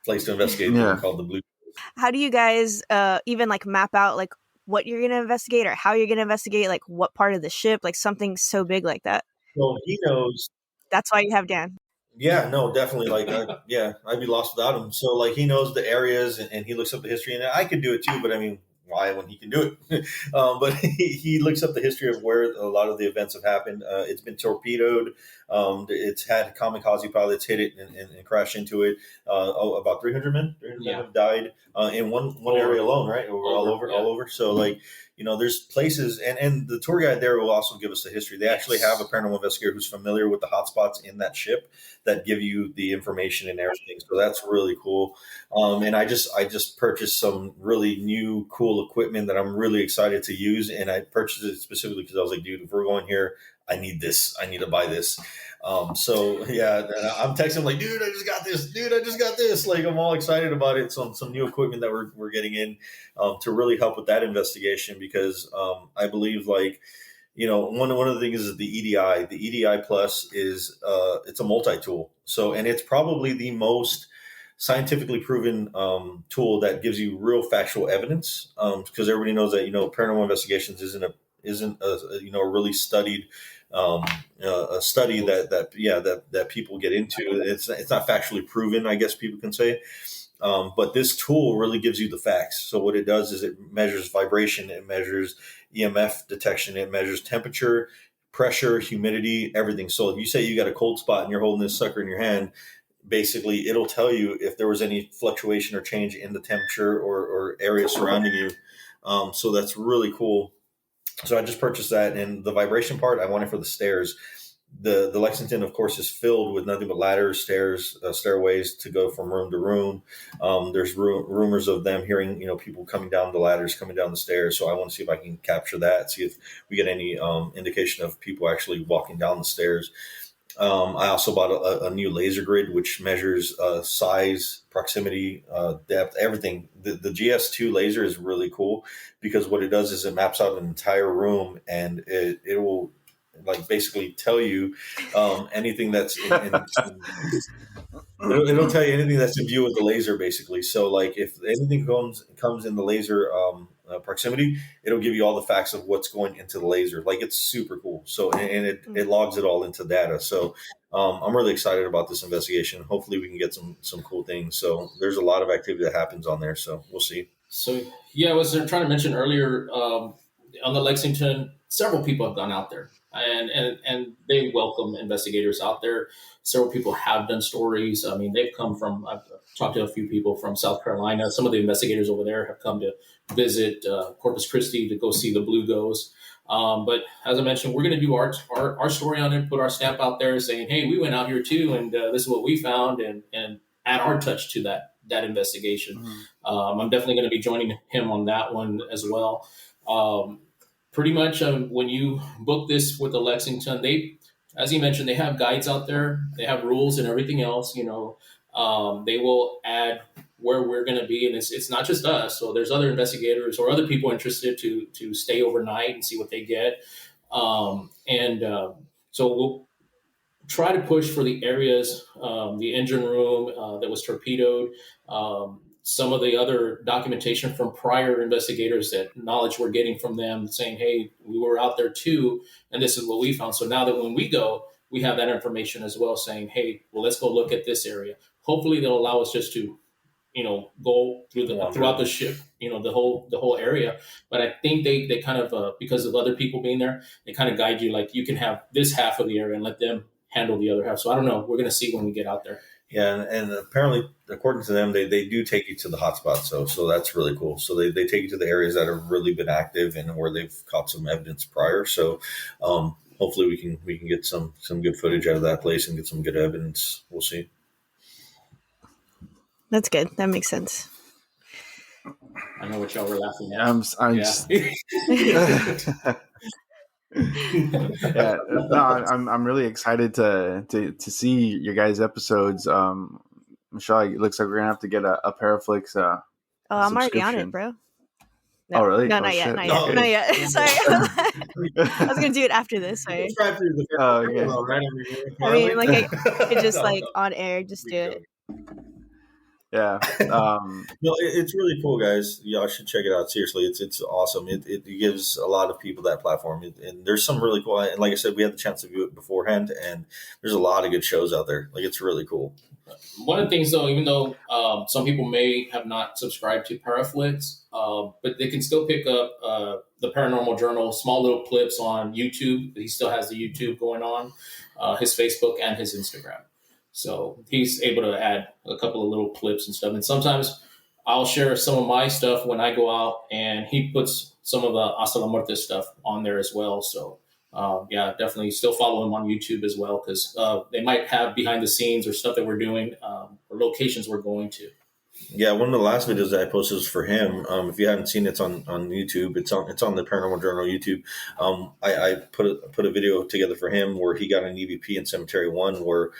place to investigate? Called the Blue Ghost. How do you guys even map out what you're going to investigate or how you're going to investigate? What part of the ship? Something so big like that. Well, he knows. That's why you have Dan. Yeah, no, definitely. I'd be lost without him. So he knows the areas and he looks up the history, and I could do it too. But I mean, why when he can do it? But he looks up the history of where a lot of the events have happened. It's been torpedoed. It's had kamikaze pilots hit it and crash into it. About 300 men have died in one area alone, right? All over. So there's places, and the tour guide there will also give us the history. They actually have a paranormal investigator who's familiar with the hotspots in that ship that give you the information and everything. So that's really cool. And I just purchased some really new, cool equipment that I'm really excited to use. And I purchased it specifically because I was like, dude, if we're going here, I need this. I need to buy this. So yeah, I'm texting like, dude, I just got this. Dude, I just got this. Like, I'm all excited about it. Some new equipment that we're getting in to really help with that investigation, because I believe, like, one of the things is the EDI. The EDI Plus is it's a multi-tool. So, and it's probably the most scientifically proven tool that gives you real factual evidence. Because everybody knows that paranormal investigations isn't a really studied a study that people get into. It's not factually proven, I guess people can say. But this tool really gives you the facts. So what it does is it measures vibration, it measures EMF detection, it measures temperature, pressure, humidity, everything. So if you say you got a cold spot and you're holding this sucker in your hand, basically it'll tell you if there was any fluctuation or change in the temperature or area surrounding you. So that's really cool. So I just purchased that, and the vibration part I wanted for the stairs. The Lexington, of course, is filled with nothing but ladders, stairs, stairways to go from room to room. There's rumors of them hearing, people coming down the ladders, coming down the stairs. So I want to see if I can capture that, see if we get any indication of people actually walking down the stairs. I also bought a new laser grid, which measures size, proximity, depth, everything. The GS2 laser is really cool because what it does is it maps out an entire room, and it will like basically tell you anything that's it'll tell you anything that's in view with the laser, basically. So like if anything comes in the laser proximity, it'll give you all the facts of what's going into the laser. Like, it's super cool. So, and it logs it all into data. So I'm really excited about this investigation. Hopefully we can get some cool things. So there's a lot of activity that happens on there. So we'll see. So yeah, I was trying to mention earlier on the Lexington, several people have gone out there, and they welcome investigators out there. Several people have done stories. I mean, they've come from. I've talked to a few people from South Carolina. Some of the investigators over there have come to visit Corpus Christi to go see the Blue Ghost. But as I mentioned, we're going to do our story on it, put our stamp out there, saying, "Hey, we went out here too, and this is what we found," and add our touch to that investigation. Mm-hmm. I'm definitely going to be joining him on that one as well. Pretty much when you book this with the Lexington, as you mentioned, they have guides out there. They have rules and everything else. They will add where we're going to be, and it's not just us. So there's other investigators or other people interested to stay overnight and see what they get. So we'll try to push for the areas, the engine room that was torpedoed, some of the other documentation from prior investigators, that knowledge we're getting from them saying, hey, we were out there too, and this is what we found. So now that when we go, we have that information as well, saying, hey, well, let's go look at this area. Hopefully they'll allow us just to, go throughout the ship, the whole area. But I think they kind of, because of other people being there, they kind of guide you, like, you can have this half of the area and let them handle the other half. So I don't know. We're going to see when we get out there. Yeah, and apparently, according to them, they do take you to the hotspots. So that's really cool. So they take you to the areas that have really been active and where they've caught some evidence prior. So hopefully we can get some good footage out of that place and get some good evidence. We'll see. That's good. That makes sense. I know what y'all were laughing at. I'm really excited to see your guys' episodes. Michelle, it looks like we're gonna have to get a Paraflix. I'm already on it, bro. No. Oh, really? No, not yet. Not yet. Sorry. I was gonna do it after this. Sorry. Okay. I mean, like, I could just on air, just do it. Yeah. No, it's really cool, guys. Y'all should check it out. Seriously, it's awesome. It gives a lot of people that platform, and there's some really cool. And like I said, we had the chance to view it beforehand, and there's a lot of good shows out there. Like, it's really cool. One of the things, though, even though some people may have not subscribed to Paraflix, but they can still pick up the Paranormal Journal, small little clips on YouTube. He still has the YouTube going on, his Facebook and his Instagram. So he's able to add a couple of little clips and stuff. And sometimes I'll share some of my stuff when I go out, and he puts some of the Hasta La Muerte stuff on there as well. So, definitely still follow him on YouTube as well, because they might have behind the scenes or stuff that we're doing or locations we're going to. Yeah, one of the last videos that I posted was for him. If you haven't seen it, it's on YouTube. It's on the Paranormal Journal YouTube. I put a video together for him where he got an EVP in Cemetery One, where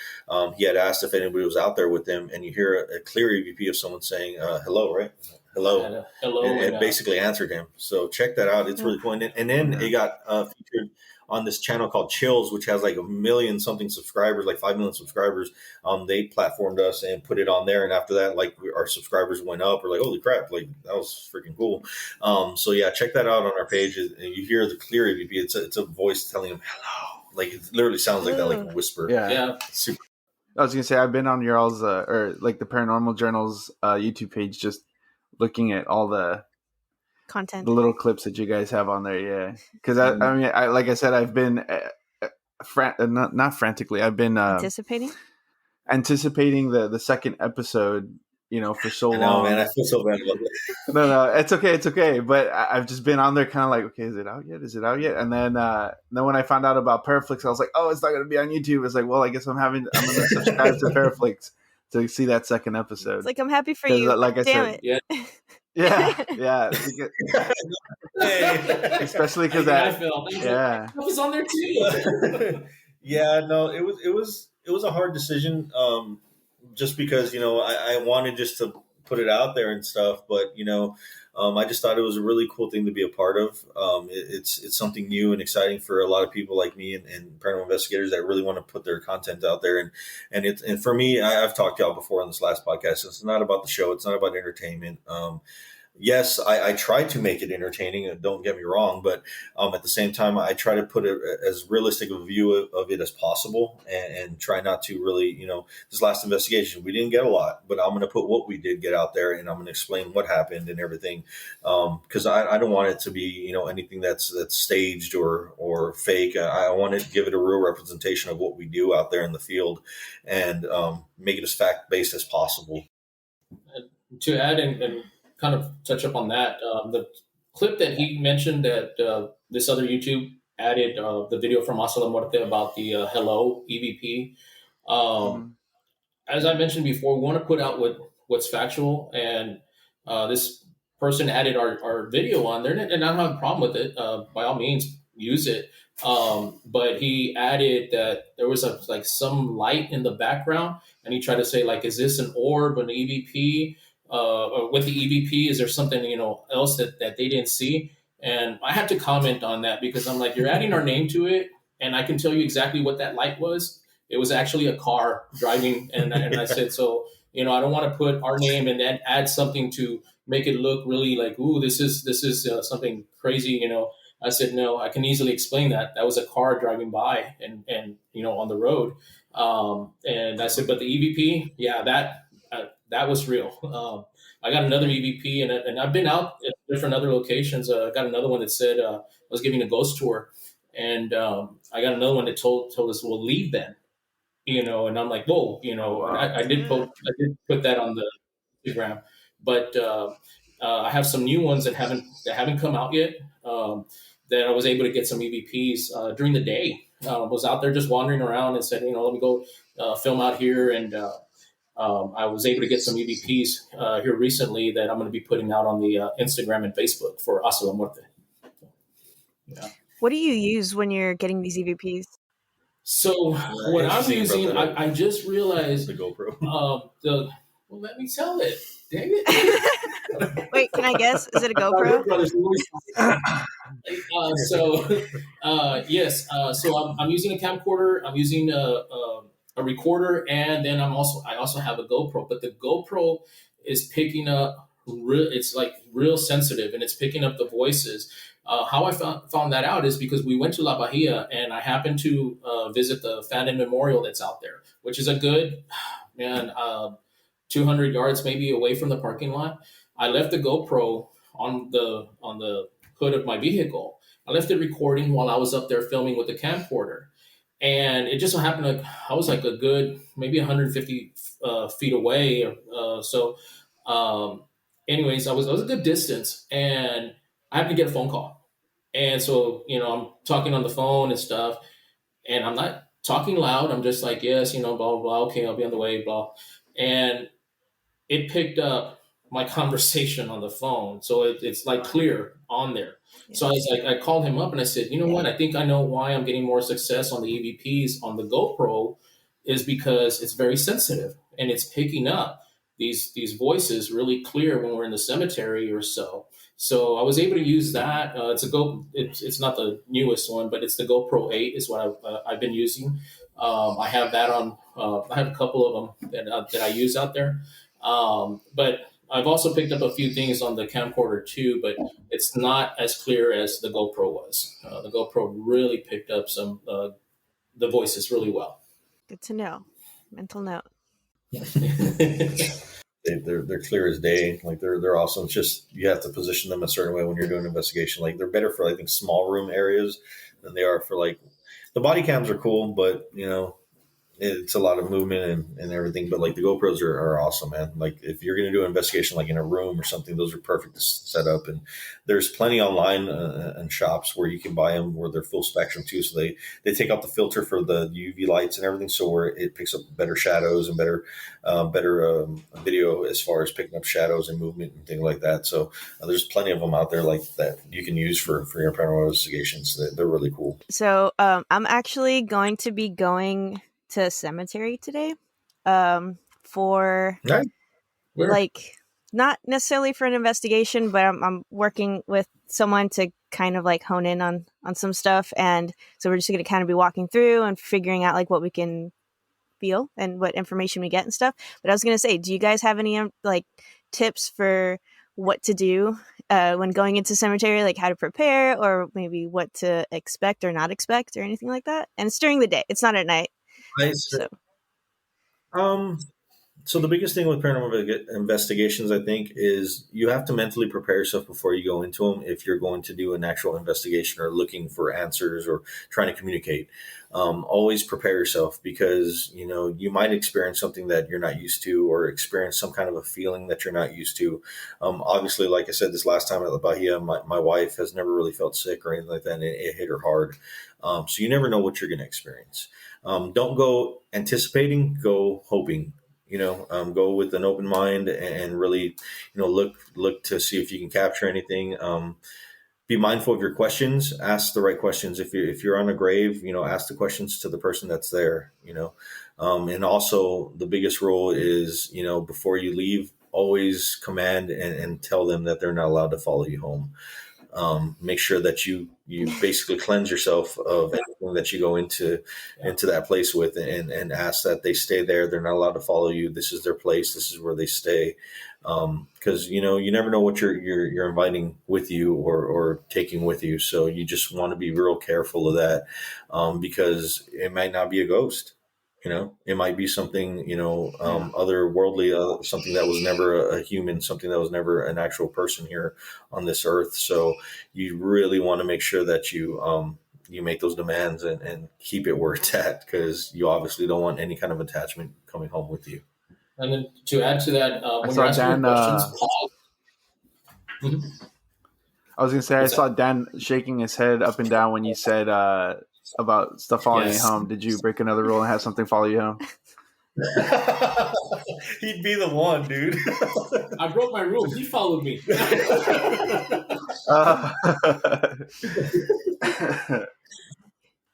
he had asked if anybody was out there with him, and you hear a clear EVP of someone saying "hello," right? Hello, Hello, and and it basically answered him. So check that out; it's really cool. And then it got featured on this channel called Chills, which has like a million something subscribers, like 5 million subscribers. They platformed us and put it on there, and after that, like our subscribers went up. We're like, holy crap, like that was freaking cool. So yeah, check that out on our page, and you hear the clear EVP. It's a voice telling him hello, like it literally sounds like that, like a whisper. Yeah. Super. I was gonna say I've been on your all's or like the Paranormal Journal's YouTube page, just looking at all the Content. little clips that you guys have on there. Yeah, because I mean, like I said, I've been not frantically. I've been anticipating the second episode, for so I know, long. man. I feel so bad about that. No, it's okay. But I've just been on there, kind of like, okay, is it out yet? And then when I found out about Paraflix, I was like, oh, it's not going to be on YouTube. It's like, well, I guess I'm going to subscribe to Paraflix to see that second episode. It's like, I'm happy for you. Like I said, yeah. Yeah. Especially because I was on there too. Yeah, no, it was a hard decision, just because I wanted just to put it out there and stuff, but I just thought it was a really cool thing to be a part of. It's something new and exciting for a lot of people like me and paranormal investigators that really want to put their content out there. And for me, I've talked to y'all before on this last podcast. It's not about the show. It's not about entertainment. Yes, I try to make it entertaining. Don't get me wrong, but at the same time, I try to put it as realistic a view of it as possible, and try not to really, this last investigation, we didn't get a lot, but I'm going to put what we did get out there, and I'm going to explain what happened and everything, because I don't want it to be, anything that's staged or fake. I want to give it a real representation of what we do out there in the field, and make it as fact based as possible. To add and kind of touch up on that, the clip that he mentioned that this other YouTube added, the video from Hasta La Muerte about the hello EVP. As I mentioned before, we want to put out what's factual, and this person added our video on there, and I don't have a problem with it. By all means, use it. But he added that there was some light in the background, and he tried to say, like, is this an orb, an EVP? Or with the EVP, is there something else that they didn't see? And I had to comment on that, because I'm like, you're adding our name to it, and I can tell you exactly what that light was. It was actually a car driving, and I said, so I don't want to put our name and then add something to make it look really like, ooh, this is something crazy. I said, no, I can easily explain that. That was a car driving by and on the road. And I said, but the EVP, yeah, that was real. I got another EVP, and I've been out at different other locations. I got another one that said I was giving a ghost tour, and I got another one that told us, well, leave then, and I'm like, whoa, Wow. I did put that on the Instagram, but I have some new ones that haven't come out yet. That I was able to get some EVPs during the day. Was out there just wandering around and said, let me go film out here, and I was able to get some EVPs here recently that I'm going to be putting out on the Instagram and Facebook for Hasta La Muerte. Yeah. What do you use when you're getting these EVPs? So what I'm using, I just realized the GoPro. Well, let me tell it. Dang it! Wait, can I guess? Is it a GoPro? Yes. So I'm using a camcorder. I'm using a recorder, and then I also have a GoPro. But the GoPro is picking up. It's like real sensitive, and it's picking up the voices. How I found that out is because we went to La Bahia, and I happened to visit the Phantom Memorial that's out there, which is a good 200 yards maybe away from the parking lot. I left the GoPro on the hood of my vehicle. I left it recording while I was up there filming with the camcorder. And it just so happened, like, I was like a good maybe 150 feet away. Anyways, I was a good distance, and I had to get a phone call. And so, I'm talking on the phone and stuff, and I'm not talking loud. I'm just like, yes, blah, blah, blah. Okay, I'll be on the way, blah. And it picked up my conversation on the phone. So it's like clear on there. So I was like, I called him up and I said, you know what? I think I know why I'm getting more success on the EVPs on the GoPro is because it's very sensitive and it's picking up these voices really clear when we're in the cemetery or so. So I was able to use that. It's not the newest one, but it's the GoPro 8 is what I've been using. I have that on. I have a couple of them that I use out there. But I've also picked up a few things on the camcorder too, but it's not as clear as the GoPro was. The GoPro really picked up the voices really well. Good to know. Mental note. They're clear as day. Like they're awesome. It's just you have to position them a certain way when you're doing an investigation. Like they're better for I think small room areas than they are for like the body cams are cool, but it's a lot of movement and everything, but like the GoPros are awesome, man. Like if you're going to do an investigation, like in a room or something, those are perfect to set up. And there's plenty online and shops where you can buy them where they're full spectrum too. So they take out the filter for the UV lights and everything. So where it picks up better shadows and better video as far as picking up shadows and movement and things like that. So there's plenty of them out there like that you can use for your paranormal investigations. They're really cool. So I'm actually going to be going to a cemetery today for Nice. like not necessarily for an investigation, but I'm working with someone to kind of like hone in on some stuff, and so we're just going to kind of be walking through and figuring out like what we can feel and what information we get and stuff. But I was going to say, do you guys have any like tips for what to do when going into cemetery, like how to prepare or maybe what to expect or not expect or anything like that? And it's during the day, it's not at night. Nice. So So the biggest thing with paranormal investigations, I think, is you have to mentally prepare yourself before you go into them. If you're going to do an actual investigation or looking for answers or trying to communicate, always prepare yourself because you might experience something that you're not used to, or experience some kind of a feeling that you're not used to. Obviously, like I said this last time at La Bahia, my wife has never really felt sick or anything like that, and it hit her hard. So you never know what you're going to experience. Don't go anticipating, go hoping. Go with an open mind and really, look to see if you can capture anything. Be mindful of your questions. Ask the right questions. If you're on a grave, ask the questions to the person that's there. And also the biggest rule is, before you leave, always command and tell them that they're not allowed to follow you home. Make sure that you basically cleanse yourself of anything that you go into that place with, and ask that they stay there. They're not allowed to follow you. This is their place. This is where they stay. Because you never know what you're inviting with you or taking with you. So you just want to be real careful of that, because it might not be a ghost. It might be something, otherworldly, something that was never a human, something that was never an actual person here on this earth. So you really want to make sure that you make those demands and keep it where it's at, because you obviously don't want any kind of attachment coming home with you. And then to add to that, when saw you're asking Dan, your questions, pause. Mhm. I was gonna say What's I saw Dan shaking his head up and down when you said about stuff following you Yes. home. Did you break another rule and have something follow you home? He'd be the one, dude. I broke my rule. He followed me.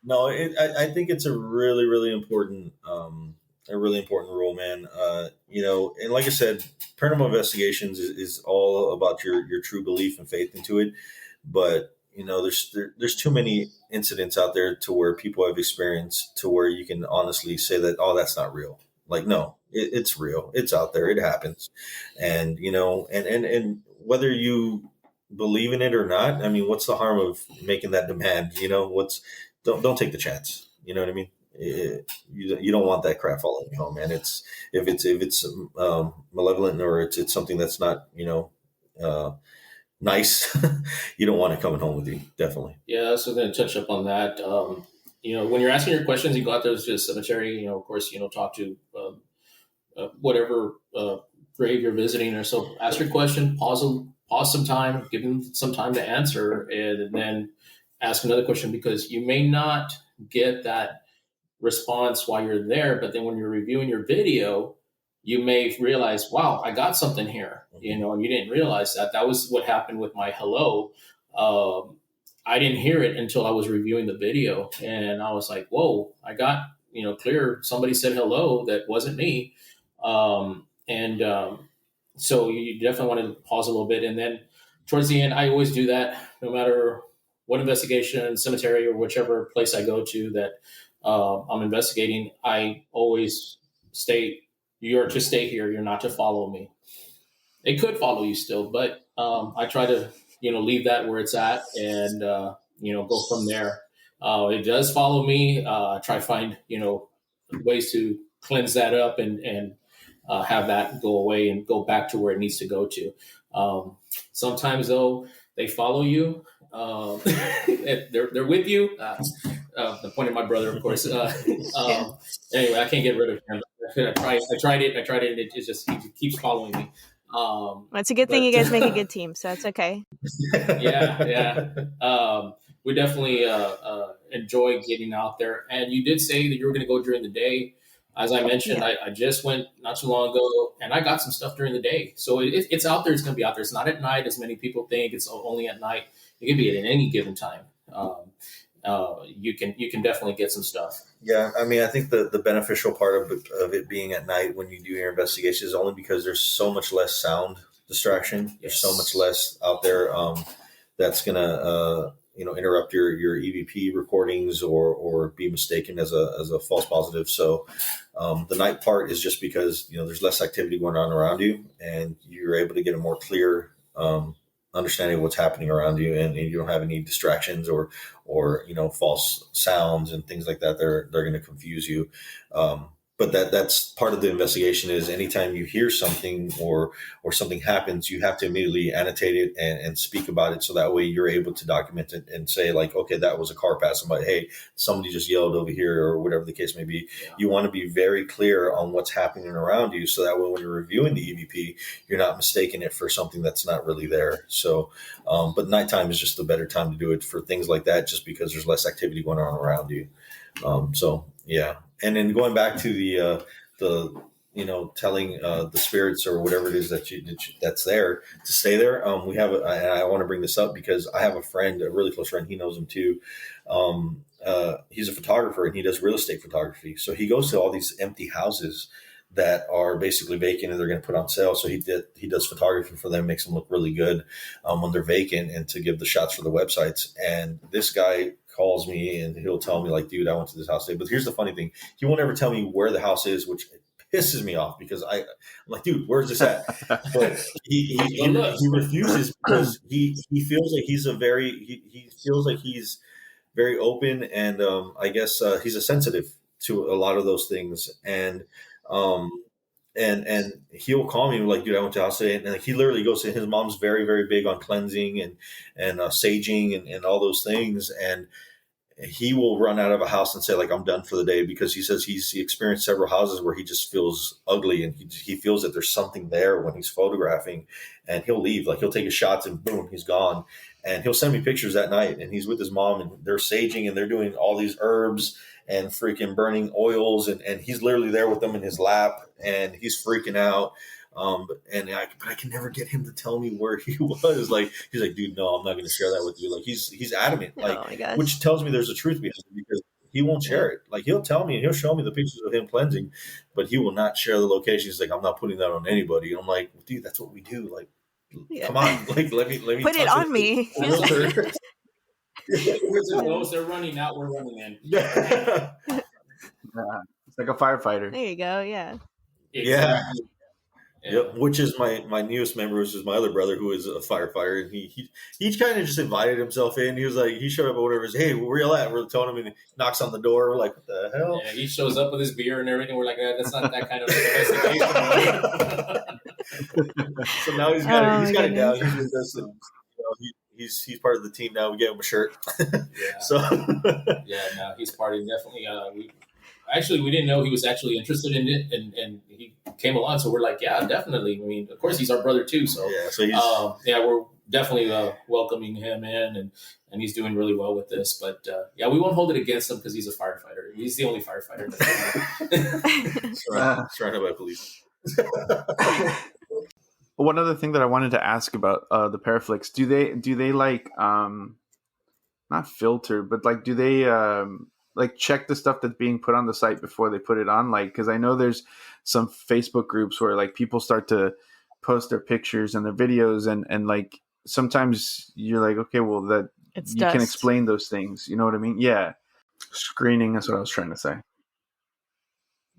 No, I think it's a really, really important, rule, man. And like I said, paranormal investigations is all about your true belief and faith into it. But there's too many incidents out there to where people have experienced to where you can honestly say that, oh, that's not real. Like, no, it's real. It's out there. It happens. And and whether you believe in it or not, I mean, what's the harm of making that demand? Don't take the chance. You know what I mean? You don't want that crap following you home, man. If it's malevolent, or it's something that's not nice. You don't want it coming home with you. Definitely. Yeah, so going to touch up on that. When you're asking your questions, you go out there to the cemetery. Of course, talk to whatever grave you're visiting, or so. Ask your question, pause some time, give them some time to answer, and then ask another question, because you may not get that response while you're there, but then when you're reviewing your video, you may realize, wow, I got something here, you know, and you didn't realize that. That was what happened with my hello. I didn't hear it until I was reviewing the video, and I was like, whoa, I got, you know, clear. Somebody said hello that wasn't me. So you definitely want to pause a little bit. And then towards the end, I always do that no matter what investigation, cemetery, or whichever place I go to that I'm investigating. I always state, you're to stay here. You're not to follow me. They could follow you still, but I try to, you know, leave that where it's at and, you know, go from there. It does follow me. Try to find, you know, ways to cleanse that up and have that go away and go back to where it needs to go to. Sometimes though, they follow you. They're with you. The point of my brother, of course. Anyway, I can't get rid of him. I tried it. It just he keeps following me. It's a good thing you guys make a good team, so that's okay. Yeah. We definitely enjoy getting out there. And you did say that you were going to go during the day. As I mentioned, Yeah. I just went not too long ago, and I got some stuff during the day. So it's out there. It's going to be out there. It's not at night, as many people think. It's only at night. It can be at any given time. You can definitely get some stuff. Yeah, I mean, I think the beneficial part of it being at night when you do your investigation is only because there's so much less sound distraction. Yes. There's so much less out there that's gonna interrupt your EVP recordings or be mistaken as a false positive. So the night part is just because there's less activity going on around you, and you're able to get a more clear understanding of what's happening around you, and you don't have any distractions or false sounds and things like that. They're going to confuse you. But that's part of the investigation is anytime you hear something or something happens, you have to immediately annotate it and speak about it. So that way you're able to document it and say like, okay, that was a car passing by. Hey, somebody just yelled over here or whatever the case may be. Yeah. You want to be very clear on what's happening around you. So that way when you're reviewing the EVP, you're not mistaking it for something that's not really there. So, but nighttime is just the better time to do it for things like that, just because there's less activity going on around you. So yeah. And then going back to the telling the spirits or whatever it is that's there to stay there. We have, and I want to bring this up because I have a friend, a really close friend. He knows him too. He's a photographer and he does real estate photography. So he goes to all these empty houses that are basically vacant and they're going to put on sale. So he does photography for them, makes them look really good when they're vacant and to give the shots for the websites. And this guy calls me and he'll tell me like, dude, I went to this house today. But here's the funny thing. He won't ever tell me where the house is, which pisses me off because I'm like, dude, where's this at? But he refuses because he feels like he feels like he's very open and I guess he's a sensitive to a lot of those things. And he'll call me like, dude, I went to the house today. And like, he literally goes to his mom's very, very big on cleansing and saging and all those things. And he will run out of a house and say like, I'm done for the day, because he says he experienced several houses where he just feels ugly and he feels that there's something there when he's photographing, and he'll leave, like he'll take his shots and boom, he's gone. And he'll send me pictures that night and he's with his mom and they're saging and they're doing all these herbs and freaking burning oils. And he's literally there with them in his lap and he's freaking out. But I can never get him to tell me where he was. Like, he's like, dude, no, I'm not going to share that with you. Like he's adamant, like, which tells me there's a truth behind it because he won't share it. Like he'll tell me and he'll show me the pictures of him cleansing, but he will not share the location. He's like, I'm not putting that on anybody. And I'm like, dude, that's what we do. Like, come on, like let me put it on me. They're running out, we're running in. Yeah. It's like a firefighter. There you go. Yeah. Exactly. Yep, which is my newest member, which is my other brother, who is a firefighter, and he kind of just invited himself in. He was like, he showed up or whatever. He's, hey, where y'all at? We're telling him, and he knocks on the door. We're like, what the hell? Yeah, he shows up with his beer and everything. We're like, that's not that kind of investigation. So now he's got it down. He's with us, and he's part of the team now. We gave him a shirt. Yeah. So no, he's part of definitely. We didn't know he was actually interested in it, and he came along. So we're like, yeah, definitely. I mean, of course, he's our brother too. So we're definitely welcoming him in, and he's doing really well with this. But we won't hold it against him because he's a firefighter. He's the only firefighter. Surrounded by police. One other thing that I wanted to ask about the Paraflix, do they like not filter, but like do they like check the stuff that's being put on the site before they put it on? Like, because I know there's some Facebook groups where like people start to post their pictures and their videos, and like sometimes you're like, okay, well, that It's you can dust. explain those things. You know what I mean? Yeah, screening. That's what I was trying to say.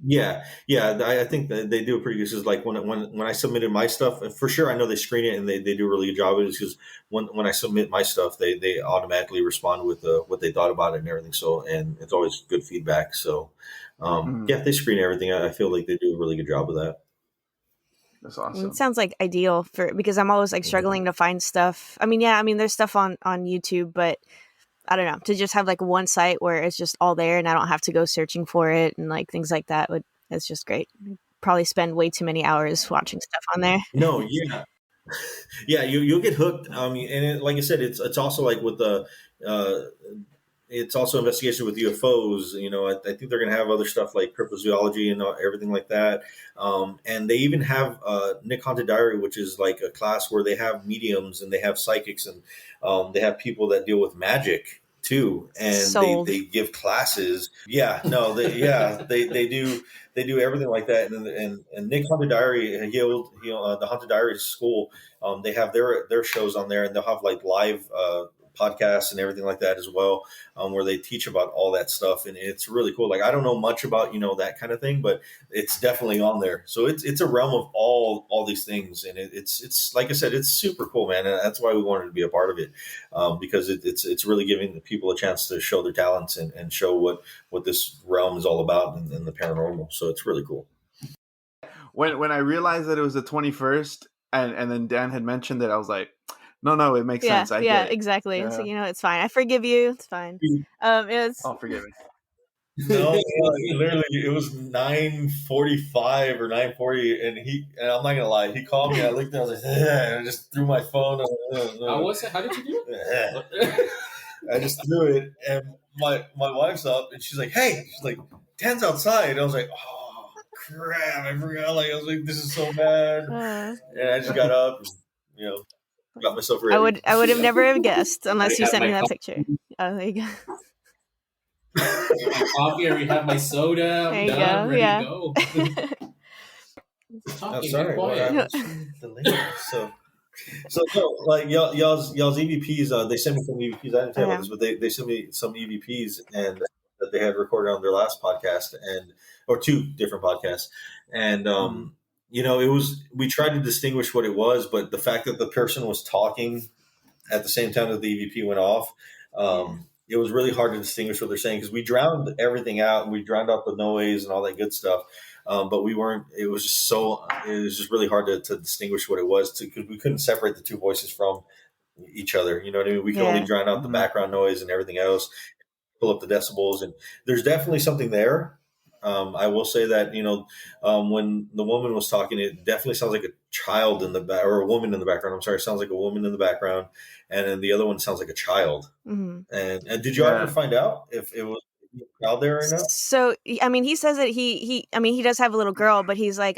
Yeah, yeah, I think that they do a pretty good. Because like when I submitted my stuff, and for sure I know they screen it and they do a really good job of it. Because when I submit my stuff, they automatically respond with what they thought about it and everything. So and it's always good feedback. So Mm, yeah, they screen everything. I feel like they do a really good job of that. that's It awesome. sounds like ideal for because I'm always like struggling to find stuff. I mean, yeah, I mean there's stuff on YouTube, but I don't know, to just have like one site where it's just all there and I don't have to go searching for it and like things like that that's just great. Probably spend way too many hours watching stuff on there. No, yeah, yeah, you'll get hooked. I mean, and like I said, it's also like with the uh, it's also investigation with UFOs. You know, I think they're going to have other stuff like cryptozoology and everything like that. And they even have Nick Haunted Diary, which is like a class where they have mediums and they have psychics and they have people that deal with magic too, and Sold. they give classes. Yeah, no, they do everything like that. And Nick Haunted Diary, the Haunted Diary school. They have their shows on there, and they'll have like live podcasts and everything like that as well, where they teach about all that stuff, and it's really cool. Like I don't know much about that kind of thing, but it's definitely on there. So it's a realm of all these things, and it's like I said, it's super cool, man. And that's why we wanted to be a part of it, because it's really giving the people a chance to show their talents and show what this realm is all about and the paranormal. So it's really cool. When I realized that it was the 21st, and then Dan had mentioned it, I was like, no, it makes sense. I Yeah, get it. exactly. Yeah. So it's fine. I forgive you. It's fine. It's Oh, forgive me. No, literally, it was 9:45 or 9:40, and I'm not gonna lie, he called me. I looked, and I was like, and I just threw my phone. How was it? How did you do it? I just threw it, and my wife's up, and she's like, "Hey," she's like, "Dan's outside." And I was like, "Oh crap, I forgot." Like I was like, "This is so bad," and I just got up, and, got myself ready. I would have never have guessed unless I you have sent me my that picture. Oh, there you go. my coffee, I already have my soda. There I'm you done, go. ready Yeah. to go. Oh, Talking, sorry, be quiet. the lady. So no, like y'all's EVPs. They sent me some EVPs. I didn't tell you about this, but they sent me some EVPs and that they had recorded on their last podcast or two different podcasts, and it was we tried to distinguish what it was, but the fact that the person was talking at the same time that the EVP went off, it was really hard to distinguish what they're saying because we drowned everything out and we drowned out the noise and all that good stuff. But we weren't. It was just really hard to distinguish what it was because we couldn't separate the two voices from each other. You know what I mean? We could only drown out the background noise and everything else, pull up the decibels, and there's definitely something there. I will say that when the woman was talking, it definitely sounds like a child in the back or a woman in the background. I'm sorry, it sounds like a woman in the background, and then the other one sounds like a child. Mm-hmm. And did you ever find out if it was a child there or not? So I mean, he says that he does have a little girl, but he's like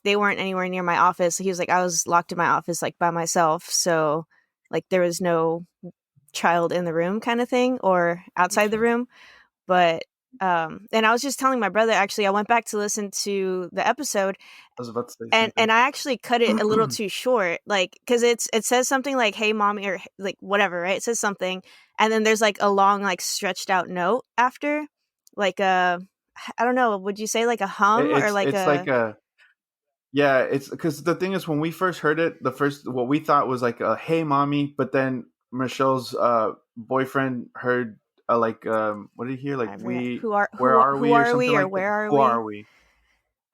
they weren't anywhere near my office. He was like I was locked in my office like by myself, so like there was no child in the room kind of thing or outside the room. But and I was just telling my brother, actually, I went back to listen to the episode. I was about to say and I actually cut it a little too short, like because it says something like "Hey, mommy" or like whatever, right? It says something, and then there's like a long, like stretched out note after, like I don't know, would you say like a hum or like it's like a it's because the thing is when we first heard it, what we thought was like a "Hey, mommy," but then Michelle's boyfriend heard like what did he hear? Like who are we or something like where are who we? are we?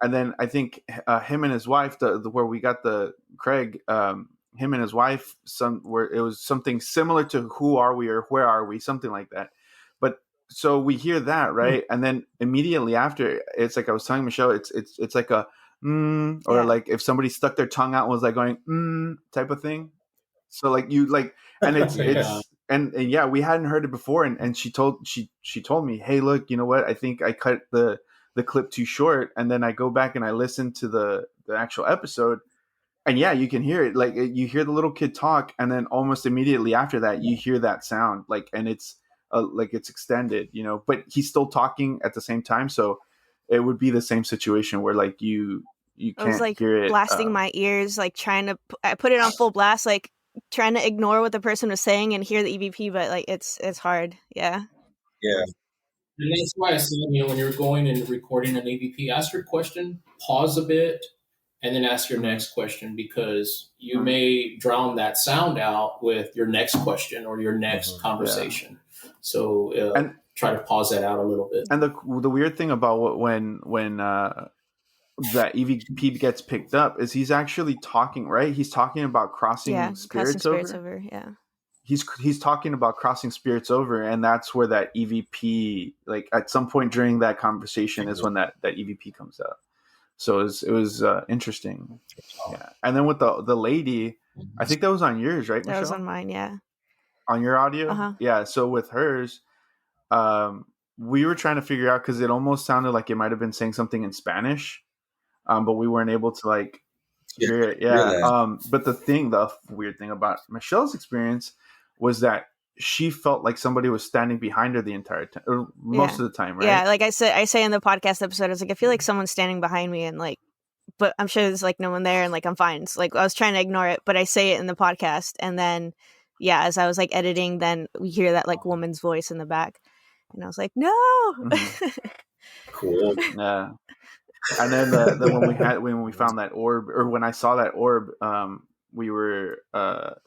And then I think him and his wife, the where we got the Craig, him and his wife, where it was something similar to "Who are we?" or "Where are we?" something like that. But so we hear that, right? And then immediately after, it's like I was telling Michelle, it's like a or like if somebody stuck their tongue out and was like going type of thing. So like you like, and it's and yeah, we hadn't heard it before, and she told me, hey, look, you know what? I think I cut the the clip too short, and then I go back and I listen to the actual episode, and yeah, you can hear it. Like you hear the little kid talk, and then almost immediately after that, you hear that sound. Like, and it's like it's extended, you know. But he's still talking at the same time, so it would be the same situation where like you I was can't like hear it. blasting my ears, like trying to. I put it on full blast, like trying to ignore what the person was saying and hear the EVP, but like it's hard. Yeah. Yeah. And that's why I said, when you're going and recording an EVP, ask your question, pause a bit, and then ask your next question, because you may drown that sound out with your next question or your next conversation. Yeah. So and try to pause that out a little bit. And the weird thing about when that EVP gets picked up is he's actually talking, right? He's talking about crossing spirits over. Yeah. He's talking about crossing spirits over, and that's where that EVP, like at some point during that conversation, is when that EVP comes out. So it was interesting. Yeah. And then with the lady, I think that was on yours, right, Michelle? That was on mine, yeah. On your audio? Uh-huh. Yeah. So with hers, we were trying to figure out, because it almost sounded like it might have been saying something in Spanish, but we weren't able to like hear it. Yeah. But the weird thing about Michelle's experience was that she felt like somebody was standing behind her the entire time, or most of the time, right? Yeah, like I say in the podcast episode, I was like, I feel like someone's standing behind me, and like, but I'm sure there's like no one there, and like I'm fine. So, like I was trying to ignore it, but I say it in the podcast, and then as I was like editing, then we hear that like woman's voice in the back, and I was like, no. Cool. Yeah. And then when we found that orb, or when I saw that orb, we were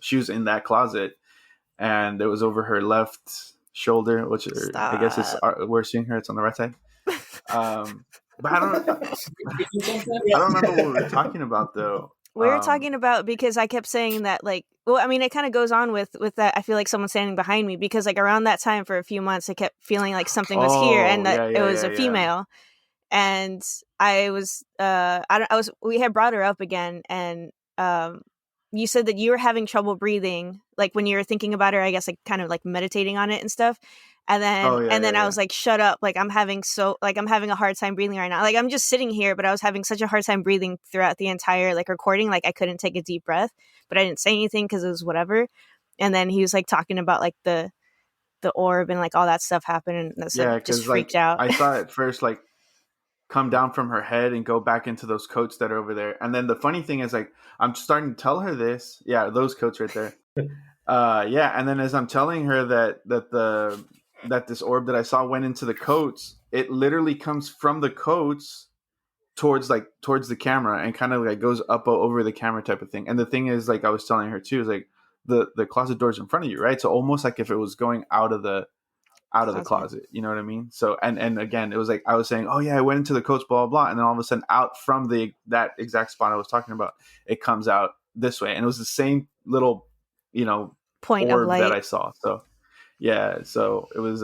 she was in that closet, and it was over her left shoulder, which I guess is we're seeing her. It's on the right side. But I don't remember what we were talking about though. We were talking about, because I kept saying that, like, well, I mean, it kind of goes on with that. I feel like someone's standing behind me, because like around that time for a few months, I kept feeling like something was here, and that it was a female. And I was, we had brought her up again, and you said that you were having trouble breathing, like when you were thinking about her, I guess, like kind of like meditating on it and stuff. And then I was like, shut up. Like I'm having a hard time breathing right now. Like I'm just sitting here, but I was having such a hard time breathing throughout the entire like recording. Like I couldn't take a deep breath, but I didn't say anything because it was whatever. And then he was like talking about like the orb and like all that stuff happened. And that's just freaked out. I saw it first, like come down from her head and go back into those coats that are over there. And then the funny thing is, like, I'm starting to tell her this. Yeah, those coats right there. And then as I'm telling her that this orb that I saw went into the coats, it literally comes from the coats towards the camera and kind of like goes up over the camera type of thing. And the thing is, like I was telling her too, is like the closet door's in front of you, right? So almost like if it was going out of the closet, you know what I mean? So and again, it was like I was saying, oh yeah, I went into the coats, blah blah blah, and then all of a sudden out from that exact spot I was talking about, it comes out this way, and it was the same little point orb of light that I saw. So yeah, so it was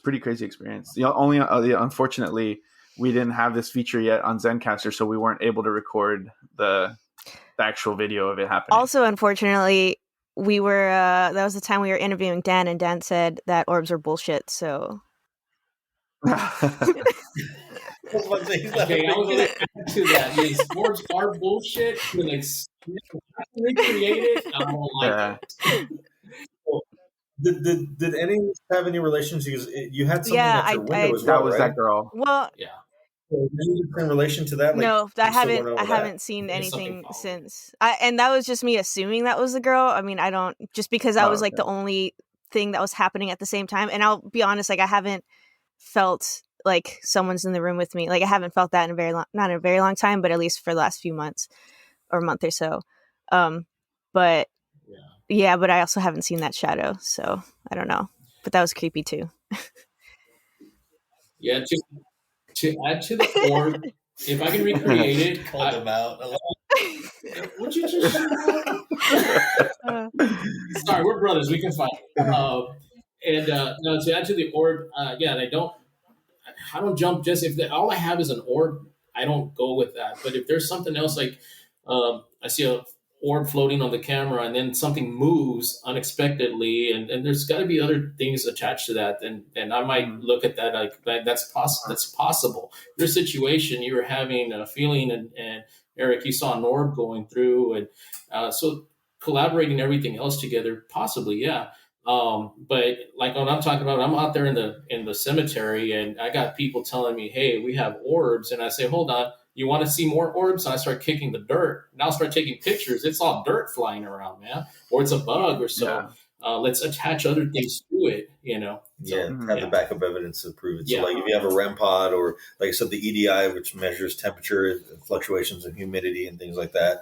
pretty crazy experience. Only unfortunately we didn't have this feature yet on Zencaster, so we weren't able to record the actual video of it happening. Also, unfortunately, we were that was the time we were interviewing Dan, and Dan said that orbs are bullshit. So okay, I was going to add to that. Yes, orbs are bullshit. When it's recreated, I don't like it. Did any of us have any relations? Because you had something at your window as well, that was right? That girl. Well, yeah. In relation to that, like, no, I haven't seen anything since. And that was just me assuming that was the girl. I mean, I don't, just because that was like the only thing that was happening at the same time. And I'll be honest, like I haven't felt like someone's in the room with me. Like I haven't felt that not in a very long time, but at least for the last few months or month or so. But but I also haven't seen that shadow, so I don't know. But that was creepy too. Yeah, to add to the orb, if I can recreate it, call them out. Would you just sorry, we're brothers. We can fight. No, to add to the orb, I don't jump just if all I have is an orb. I don't go with that. But if there's something else, like I see orb floating on the camera, and then something moves unexpectedly, and there's got to be other things attached to that, and I might look at that like that's possible. Your situation, you were having a feeling, and Eric, you saw an orb going through, and so collaborating everything else together, possibly, yeah. But like when I'm talking about, I'm out there in the cemetery, and I got people telling me, "Hey, we have orbs," and I say, "Hold on, you want to see more orbs?" And I start kicking the dirt. Now I start taking pictures. It's all dirt flying around, man, or it's a bug or so. Yeah. Let's attach other things to it, you know. Yeah, So, have the backup evidence to prove it. So, Yeah. like if you have a REM pod, or like I said, the EDI, which measures temperature fluctuations and humidity and things like that.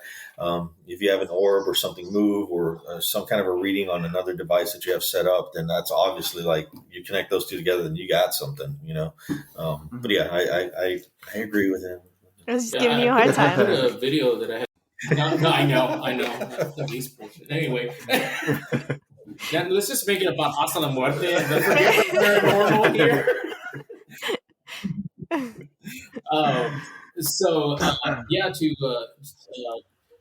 If you have an orb or something move, or some kind of a reading on another device that you have set up, then that's obviously like you connect those two together, then you got something, you know. But yeah, I agree with him. I was just Yeah, giving you a hard I time. put a video that I had. No, I know. These bullshit. Anyway, yeah, let's just make it about Hasta La Muerte and the paranormal here. Yeah, to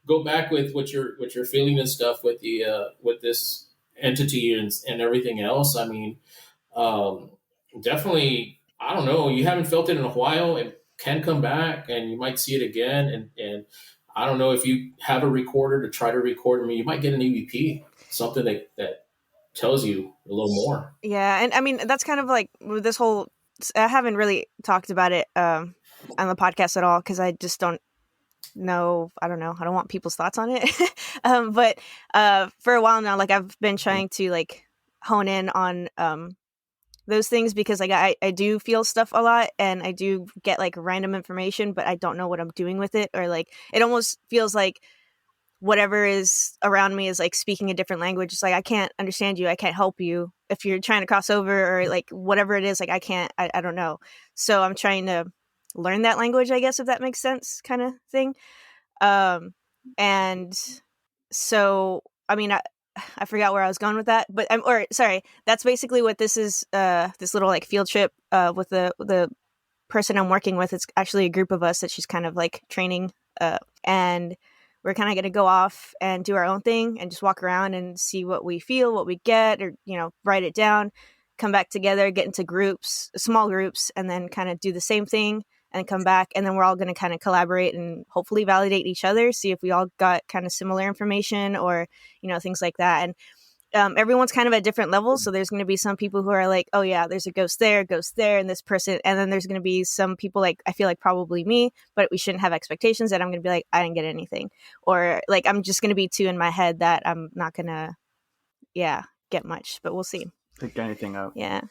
go back with what you're feeling and stuff with the with this entity and everything else. I mean, um, definitely. I don't know. You haven't felt it in a while. It can come back, and you might see it again. And I don't know if you have a recorder to try to record. I mean, you might get an EVP, something that tells you a little more. Yeah, and I mean that's kind of like with this whole. I haven't really talked about it on the podcast at all because I just don't know. I don't know. I don't want people's thoughts on it. But for a while now, like I've been trying to like hone in on those things because like I do feel stuff a lot and I do get like random information, but I don't know what I'm doing with it, or like it almost feels like whatever is around me is like speaking a different language. It's like I can't understand you, I can't help you if you're trying to cross over, or like whatever it is, like I don't know. So I'm trying to learn that language, I guess, if that makes sense, kind of thing. And so I mean I forgot where I was going with that, but that's basically what this is. This little like field trip with the person I'm working with. It's actually a group of us that she's kind of like training, and we're kind of going to go off and do our own thing and just walk around and see what we feel, what we get, or write it down, come back together, get into groups, small groups, and then kind of do the same thing and come back, and then we're all going to kind of collaborate and hopefully validate each other, see if we all got kind of similar information or things like that. And everyone's kind of at different levels, so there's going to be some people who are like, oh yeah, there's a ghost there, and this person, and then there's going to be some people like, I feel like probably me, but we shouldn't have expectations, that I'm going to be like, I didn't get anything, or like I'm just going to be too in my head that I'm not going to get much, but we'll see. Pick anything up. Yeah,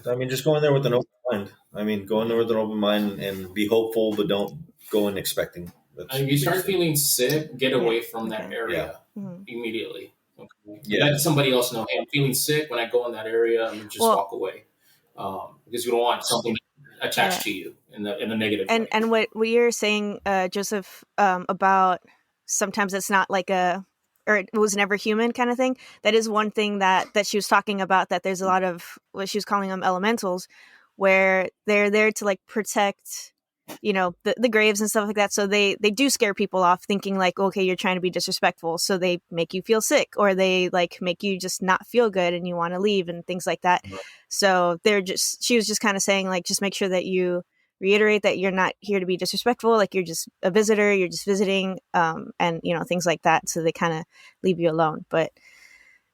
I mean, just go in there with an open mind. I mean, go in there with an open mind and be hopeful, but don't go in expecting. If you start feeling sick, get away from that area immediately. Okay. Let somebody else know, hey, I'm feeling sick. When I go in that area, I'm just walk away, because you don't want something attached to you in the negative way. And what you're saying, Joseph, about sometimes it's not like or it was never human kind of thing. That is one thing that she was talking about, that there's a lot of what she was calling them elementals, where they're there to like protect, the graves and stuff like that. So they do scare people off, thinking like, okay, you're trying to be disrespectful. So they make you feel sick, or they like make you just not feel good and you want to leave and things like that. Right. So she was just kind of saying like, just make sure that you reiterate that you're not here to be disrespectful, like you're just a visitor, you're just visiting, and things like that, so they kind of leave you alone. But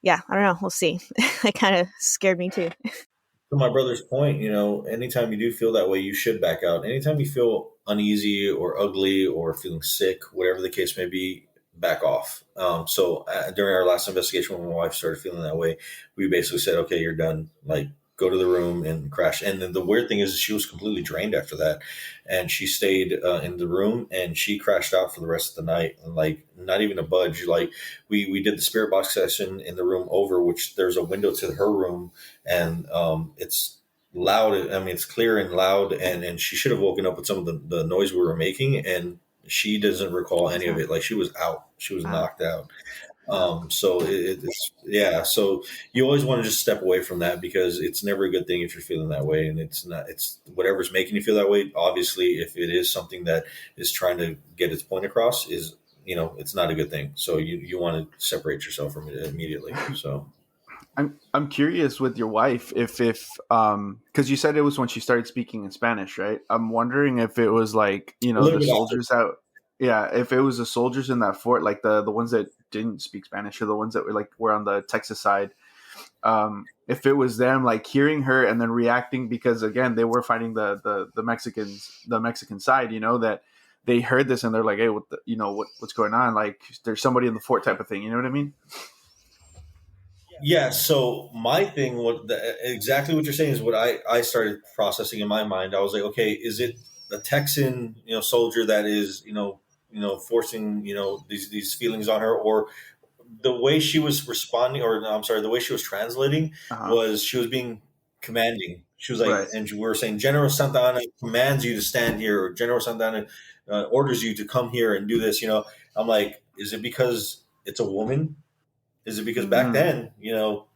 yeah, I don't know, we'll see. That kind of scared me too. To my brother's point, anytime you do feel that way, you should back out. Anytime you feel uneasy or ugly or feeling sick, whatever the case may be, back off. So during our last investigation, when my wife started feeling that way, we basically said, okay, you're done. Like, go to the room and crash. And then the weird thing is she was completely drained after that. And she stayed in the room and she crashed out for the rest of the night. And like, not even a budge. Like we did the spirit box session in the room over, which there's a window to her room, and it's loud. I mean, it's clear and loud. And she should have woken up with some of the noise we were making. And she doesn't recall any of it. Like, she was out. She was knocked out. So so you always want to just step away from that, because it's never a good thing if you're feeling that way. And it's whatever's making you feel that way. Obviously, if it is something that is trying to get its point across, is it's not a good thing. So you want to separate yourself from it immediately. So I'm curious with your wife if because you said it was when she started speaking in Spanish, right? I'm wondering if it was like a little the bit after. soldiers out, yeah, if it was the soldiers in that fort, like the ones that didn't speak Spanish or the ones that were on the Texas side. If it was them like hearing her and then reacting because again they were fighting the Mexican side, that they heard this and they're like, hey, what's going on? Like there's somebody in the fort type of thing. You know what I mean? Yeah. So my thing, exactly what you're saying is what I started processing in my mind. I was like, okay, is it a Texan, soldier that is, forcing, these feelings on her, or the way she was responding, or no, I'm sorry, the way she was translating Uh-huh. was she was being commanding. She was like, Right. and we were saying, General Santa Anna commands you to stand here, or General Santa Anna orders you to come here and do this. I'm like, is it because it's a woman? Is it because back Mm. then,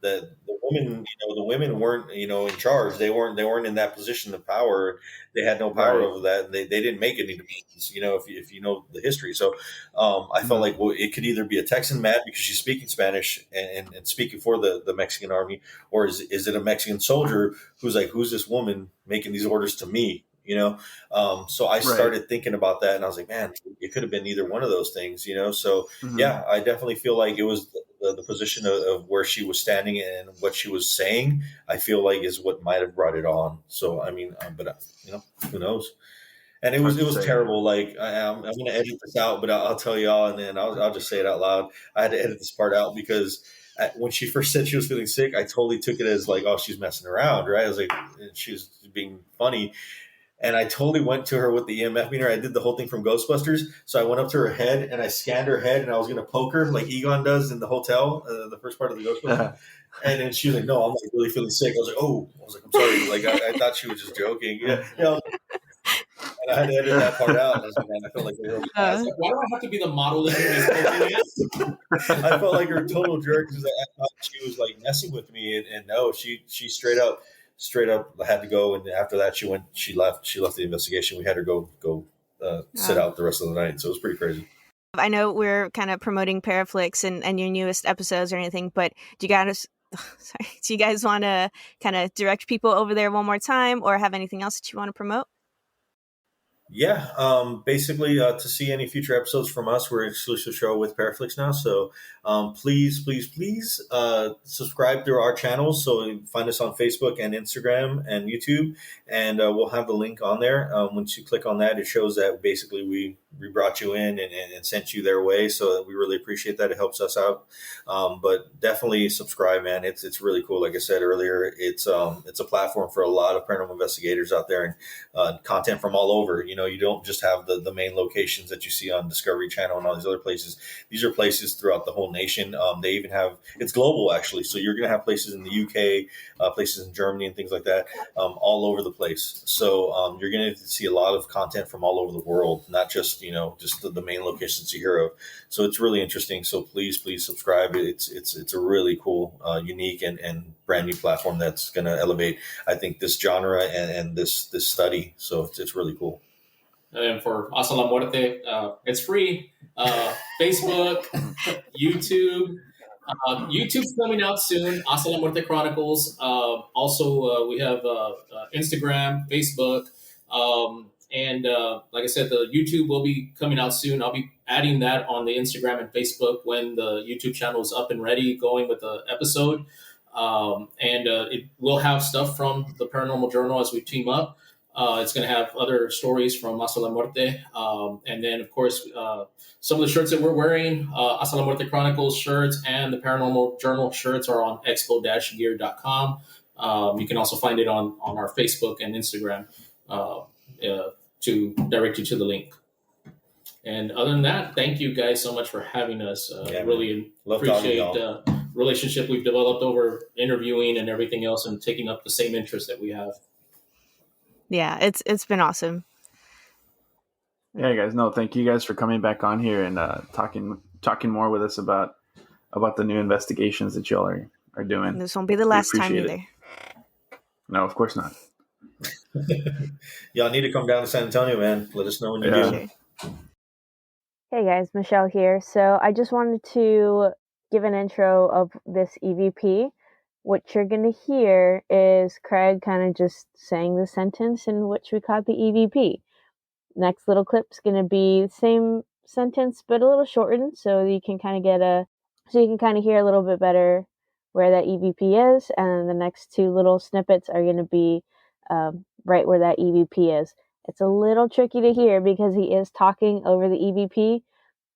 the women, the women weren't, in charge. They weren't in that position of power. They had no power Right. over that. They didn't make any demands, if you know the history. So I felt Mm. like, well, it could either be a Texan mad because she's speaking Spanish and speaking for the Mexican army, or is it a Mexican soldier who's like, who's this woman making these orders to me? So I Right. started thinking about that, and I was like, man, it could have been either one of those things. So Mm-hmm. yeah, I definitely feel like it was the position of where she was standing and what she was saying. I feel like is what might have brought it on. So I mean, but who knows? And it It's was hard it to was say. terrible. Like I'm going to edit this out, but I'll tell y'all, and then I'll just say it out loud. I had to edit this part out because when she first said she was feeling sick, I totally took it as like, oh, she's messing around, right? I was like, she was being funny. And I totally went to her with the EMF meter. I did the whole thing from Ghostbusters. So I went up to her head and I scanned her head and I was going to poke her like Egon does in the hotel, the first part of the Ghostbusters. And then she was like, "No, I'm like really feeling sick." I was like, "Oh," I was like, "I'm sorry." Like I thought she was just joking. Yeah, and I had to edit that part out. And I was like, "Man, I felt like a real It's Uh, like, why do I have to be the model that everybody's poking at? I felt like her total jerk because I thought she was like messing with me, and no, she straight up had to go. And after that, she left the investigation. We had her go sit uh, out the rest of the night. So it was pretty crazy. I know we're kind of promoting Paraflix and your newest episodes or anything, but do you guys, sorry, do you guys want to kind of direct people over there one more time, or have anything else that you want to promote? Yeah, basically, to see any future episodes from us, we're an exclusive show with Paraflix now. So please, please, please subscribe to our channels. So find us on Facebook and Instagram and YouTube, and we'll have the link on there. Once you click on that, it shows that basically we brought you in and sent you their way. So we really appreciate that. It helps us out. But definitely subscribe, man. It's really cool. Like I said earlier, it's a platform for a lot of paranormal investigators out there, and content from all over. You don't just have the main locations that you see on Discovery Channel and all these other places. These are places throughout the whole nation. They even have, it's global actually. So you're going to have places in the UK, places in Germany and things like that, all over the place. So you're going to see a lot of content from all over the world, not just, just the main locations you hear of. So it's really interesting. So please, please subscribe. It's a really cool, unique and brand new platform that's going to elevate, I think, this genre and this study. So it's really cool. And for Hasta La Muerte, it's free. Facebook, YouTube. YouTube's coming out soon. Hasta La Muerte Chronicles. Also, we have Instagram, Facebook, and like I said, the YouTube will be coming out soon. I'll be adding that on the Instagram and Facebook when the YouTube channel is up and ready, going with the episode. And it will have stuff from the Paranormal Journal as we team up. It's going to have other stories from Hasta La Muerte. And then, of course, some of the shirts that we're wearing, Hasta La Muerte Chronicles shirts and the Paranormal Journal shirts are on expo-gear.com. You can also find it on our Facebook and Instagram to direct you to the link. And other than that, thank you guys so much for having us. Really appreciate the relationship we've developed over interviewing and everything else and taking up the same interest that we have. Yeah, it's been awesome. Yeah, guys. No, thank you guys for coming back on here and talking more with us about the new investigations that y'all are doing. This won't be the We last time appreciate either. it. No, of course not. Y'all need to come down to San Antonio, man. Let us know when you Yeah. do. Sure. Hey guys, Michelle here. So I just wanted to give an intro of this EVP. What you're going to hear is Craig kind of just saying the sentence in which we caught the EVP. Next little clip's going to be the same sentence but a little shortened, so you can kind of hear a little bit better where that EVP is, and then the next two little snippets are going to be right where that EVP is. It's a little tricky to hear because he is talking over the EVP,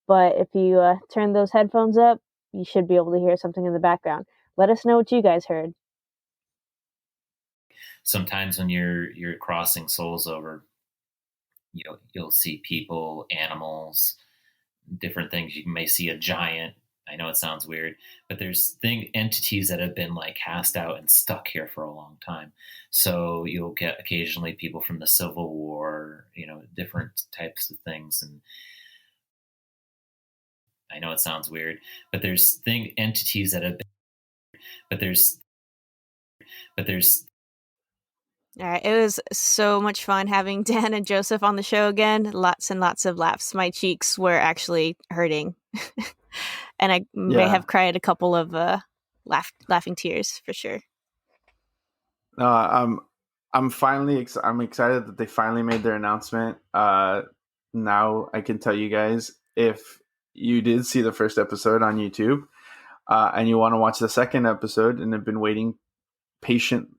but if you turn those headphones up, you should be able to hear something in the background. Let us know what you guys heard. Sometimes when you're crossing souls over, you'll see people, animals, different things. You may see a giant. I know it sounds weird, but there's entities that have been like cast out and stuck here for a long time. So you'll get occasionally people from the Civil War, different types of things. And I know it sounds weird, but there's entities that have been, but there's All right, it was so much fun having Dan and Joseph on the show again. Lots and lots of laughs. My cheeks were actually hurting. And I may have cried a couple of laughing tears for sure. I'm excited that they finally made their announcement. Now I can tell you guys, if you did see the first episode on YouTube and you want to watch the second episode and have been waiting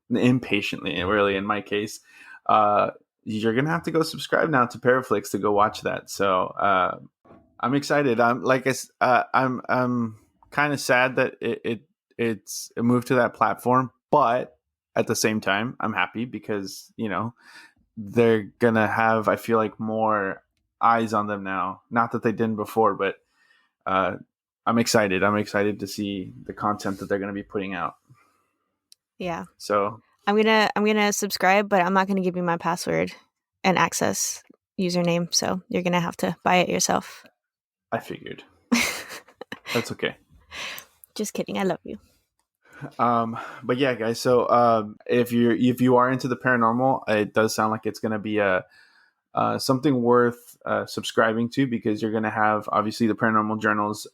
impatiently, really in my case, you're gonna have to go subscribe now to Paraflix to go watch that. So I'm excited. I'm kind of sad that it's moved to that platform, but at the same time, I'm happy because they're gonna have, I feel like, more eyes on them now. Not that they didn't before, but I'm excited. I'm excited to see the content that they're gonna be putting out. Yeah. So I'm gonna subscribe, but I'm not gonna give you my password and access username. So you're gonna have to buy it yourself. I figured. That's okay. Just kidding. I love you. But yeah, guys. So if you are into the paranormal, it does sound like it's gonna be something worth subscribing to, because you're gonna have obviously the Paranormal Journal's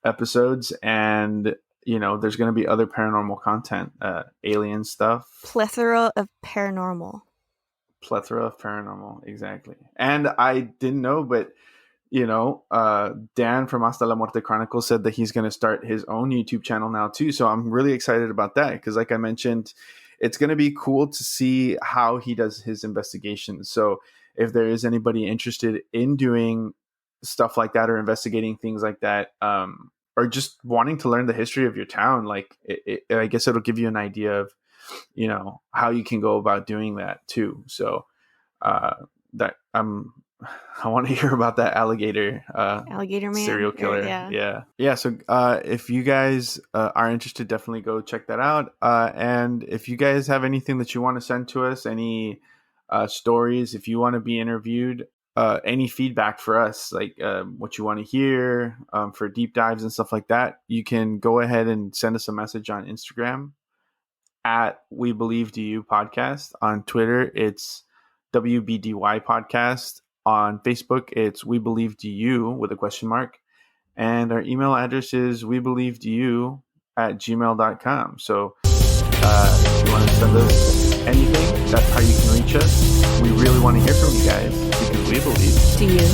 episodes, and there's going to be other paranormal content, alien stuff. Plethora of paranormal, exactly. And I didn't know, but Dan from Hasta La Muerte Chronicles said that he's going to start his own YouTube channel now too. So I'm really excited about that, because like I mentioned, it's going to be cool to see how he does his investigations. So if there is anybody interested in doing stuff like that, or investigating things like that, or just wanting to learn the history of your town, like I guess it'll give you an idea of, how you can go about doing that too. So that I want to hear about that alligator man, serial killer. Yeah. So if you guys are interested, definitely go check that out. And if you guys have anything that you want to send to us, any stories, if you want to be interviewed, any feedback for us, like what you want to hear for deep dives and stuff like that, you can go ahead and send us a message on Instagram at We Believe Do You Podcast. On Twitter, it's WBDY Podcast. On Facebook, it's We Believe Do You with a question mark. And our email address is webelievedoyou@gmail.com. So if you want to send us anything, that's how you can reach us. We really want to hear from you guys, because we believe. Do you?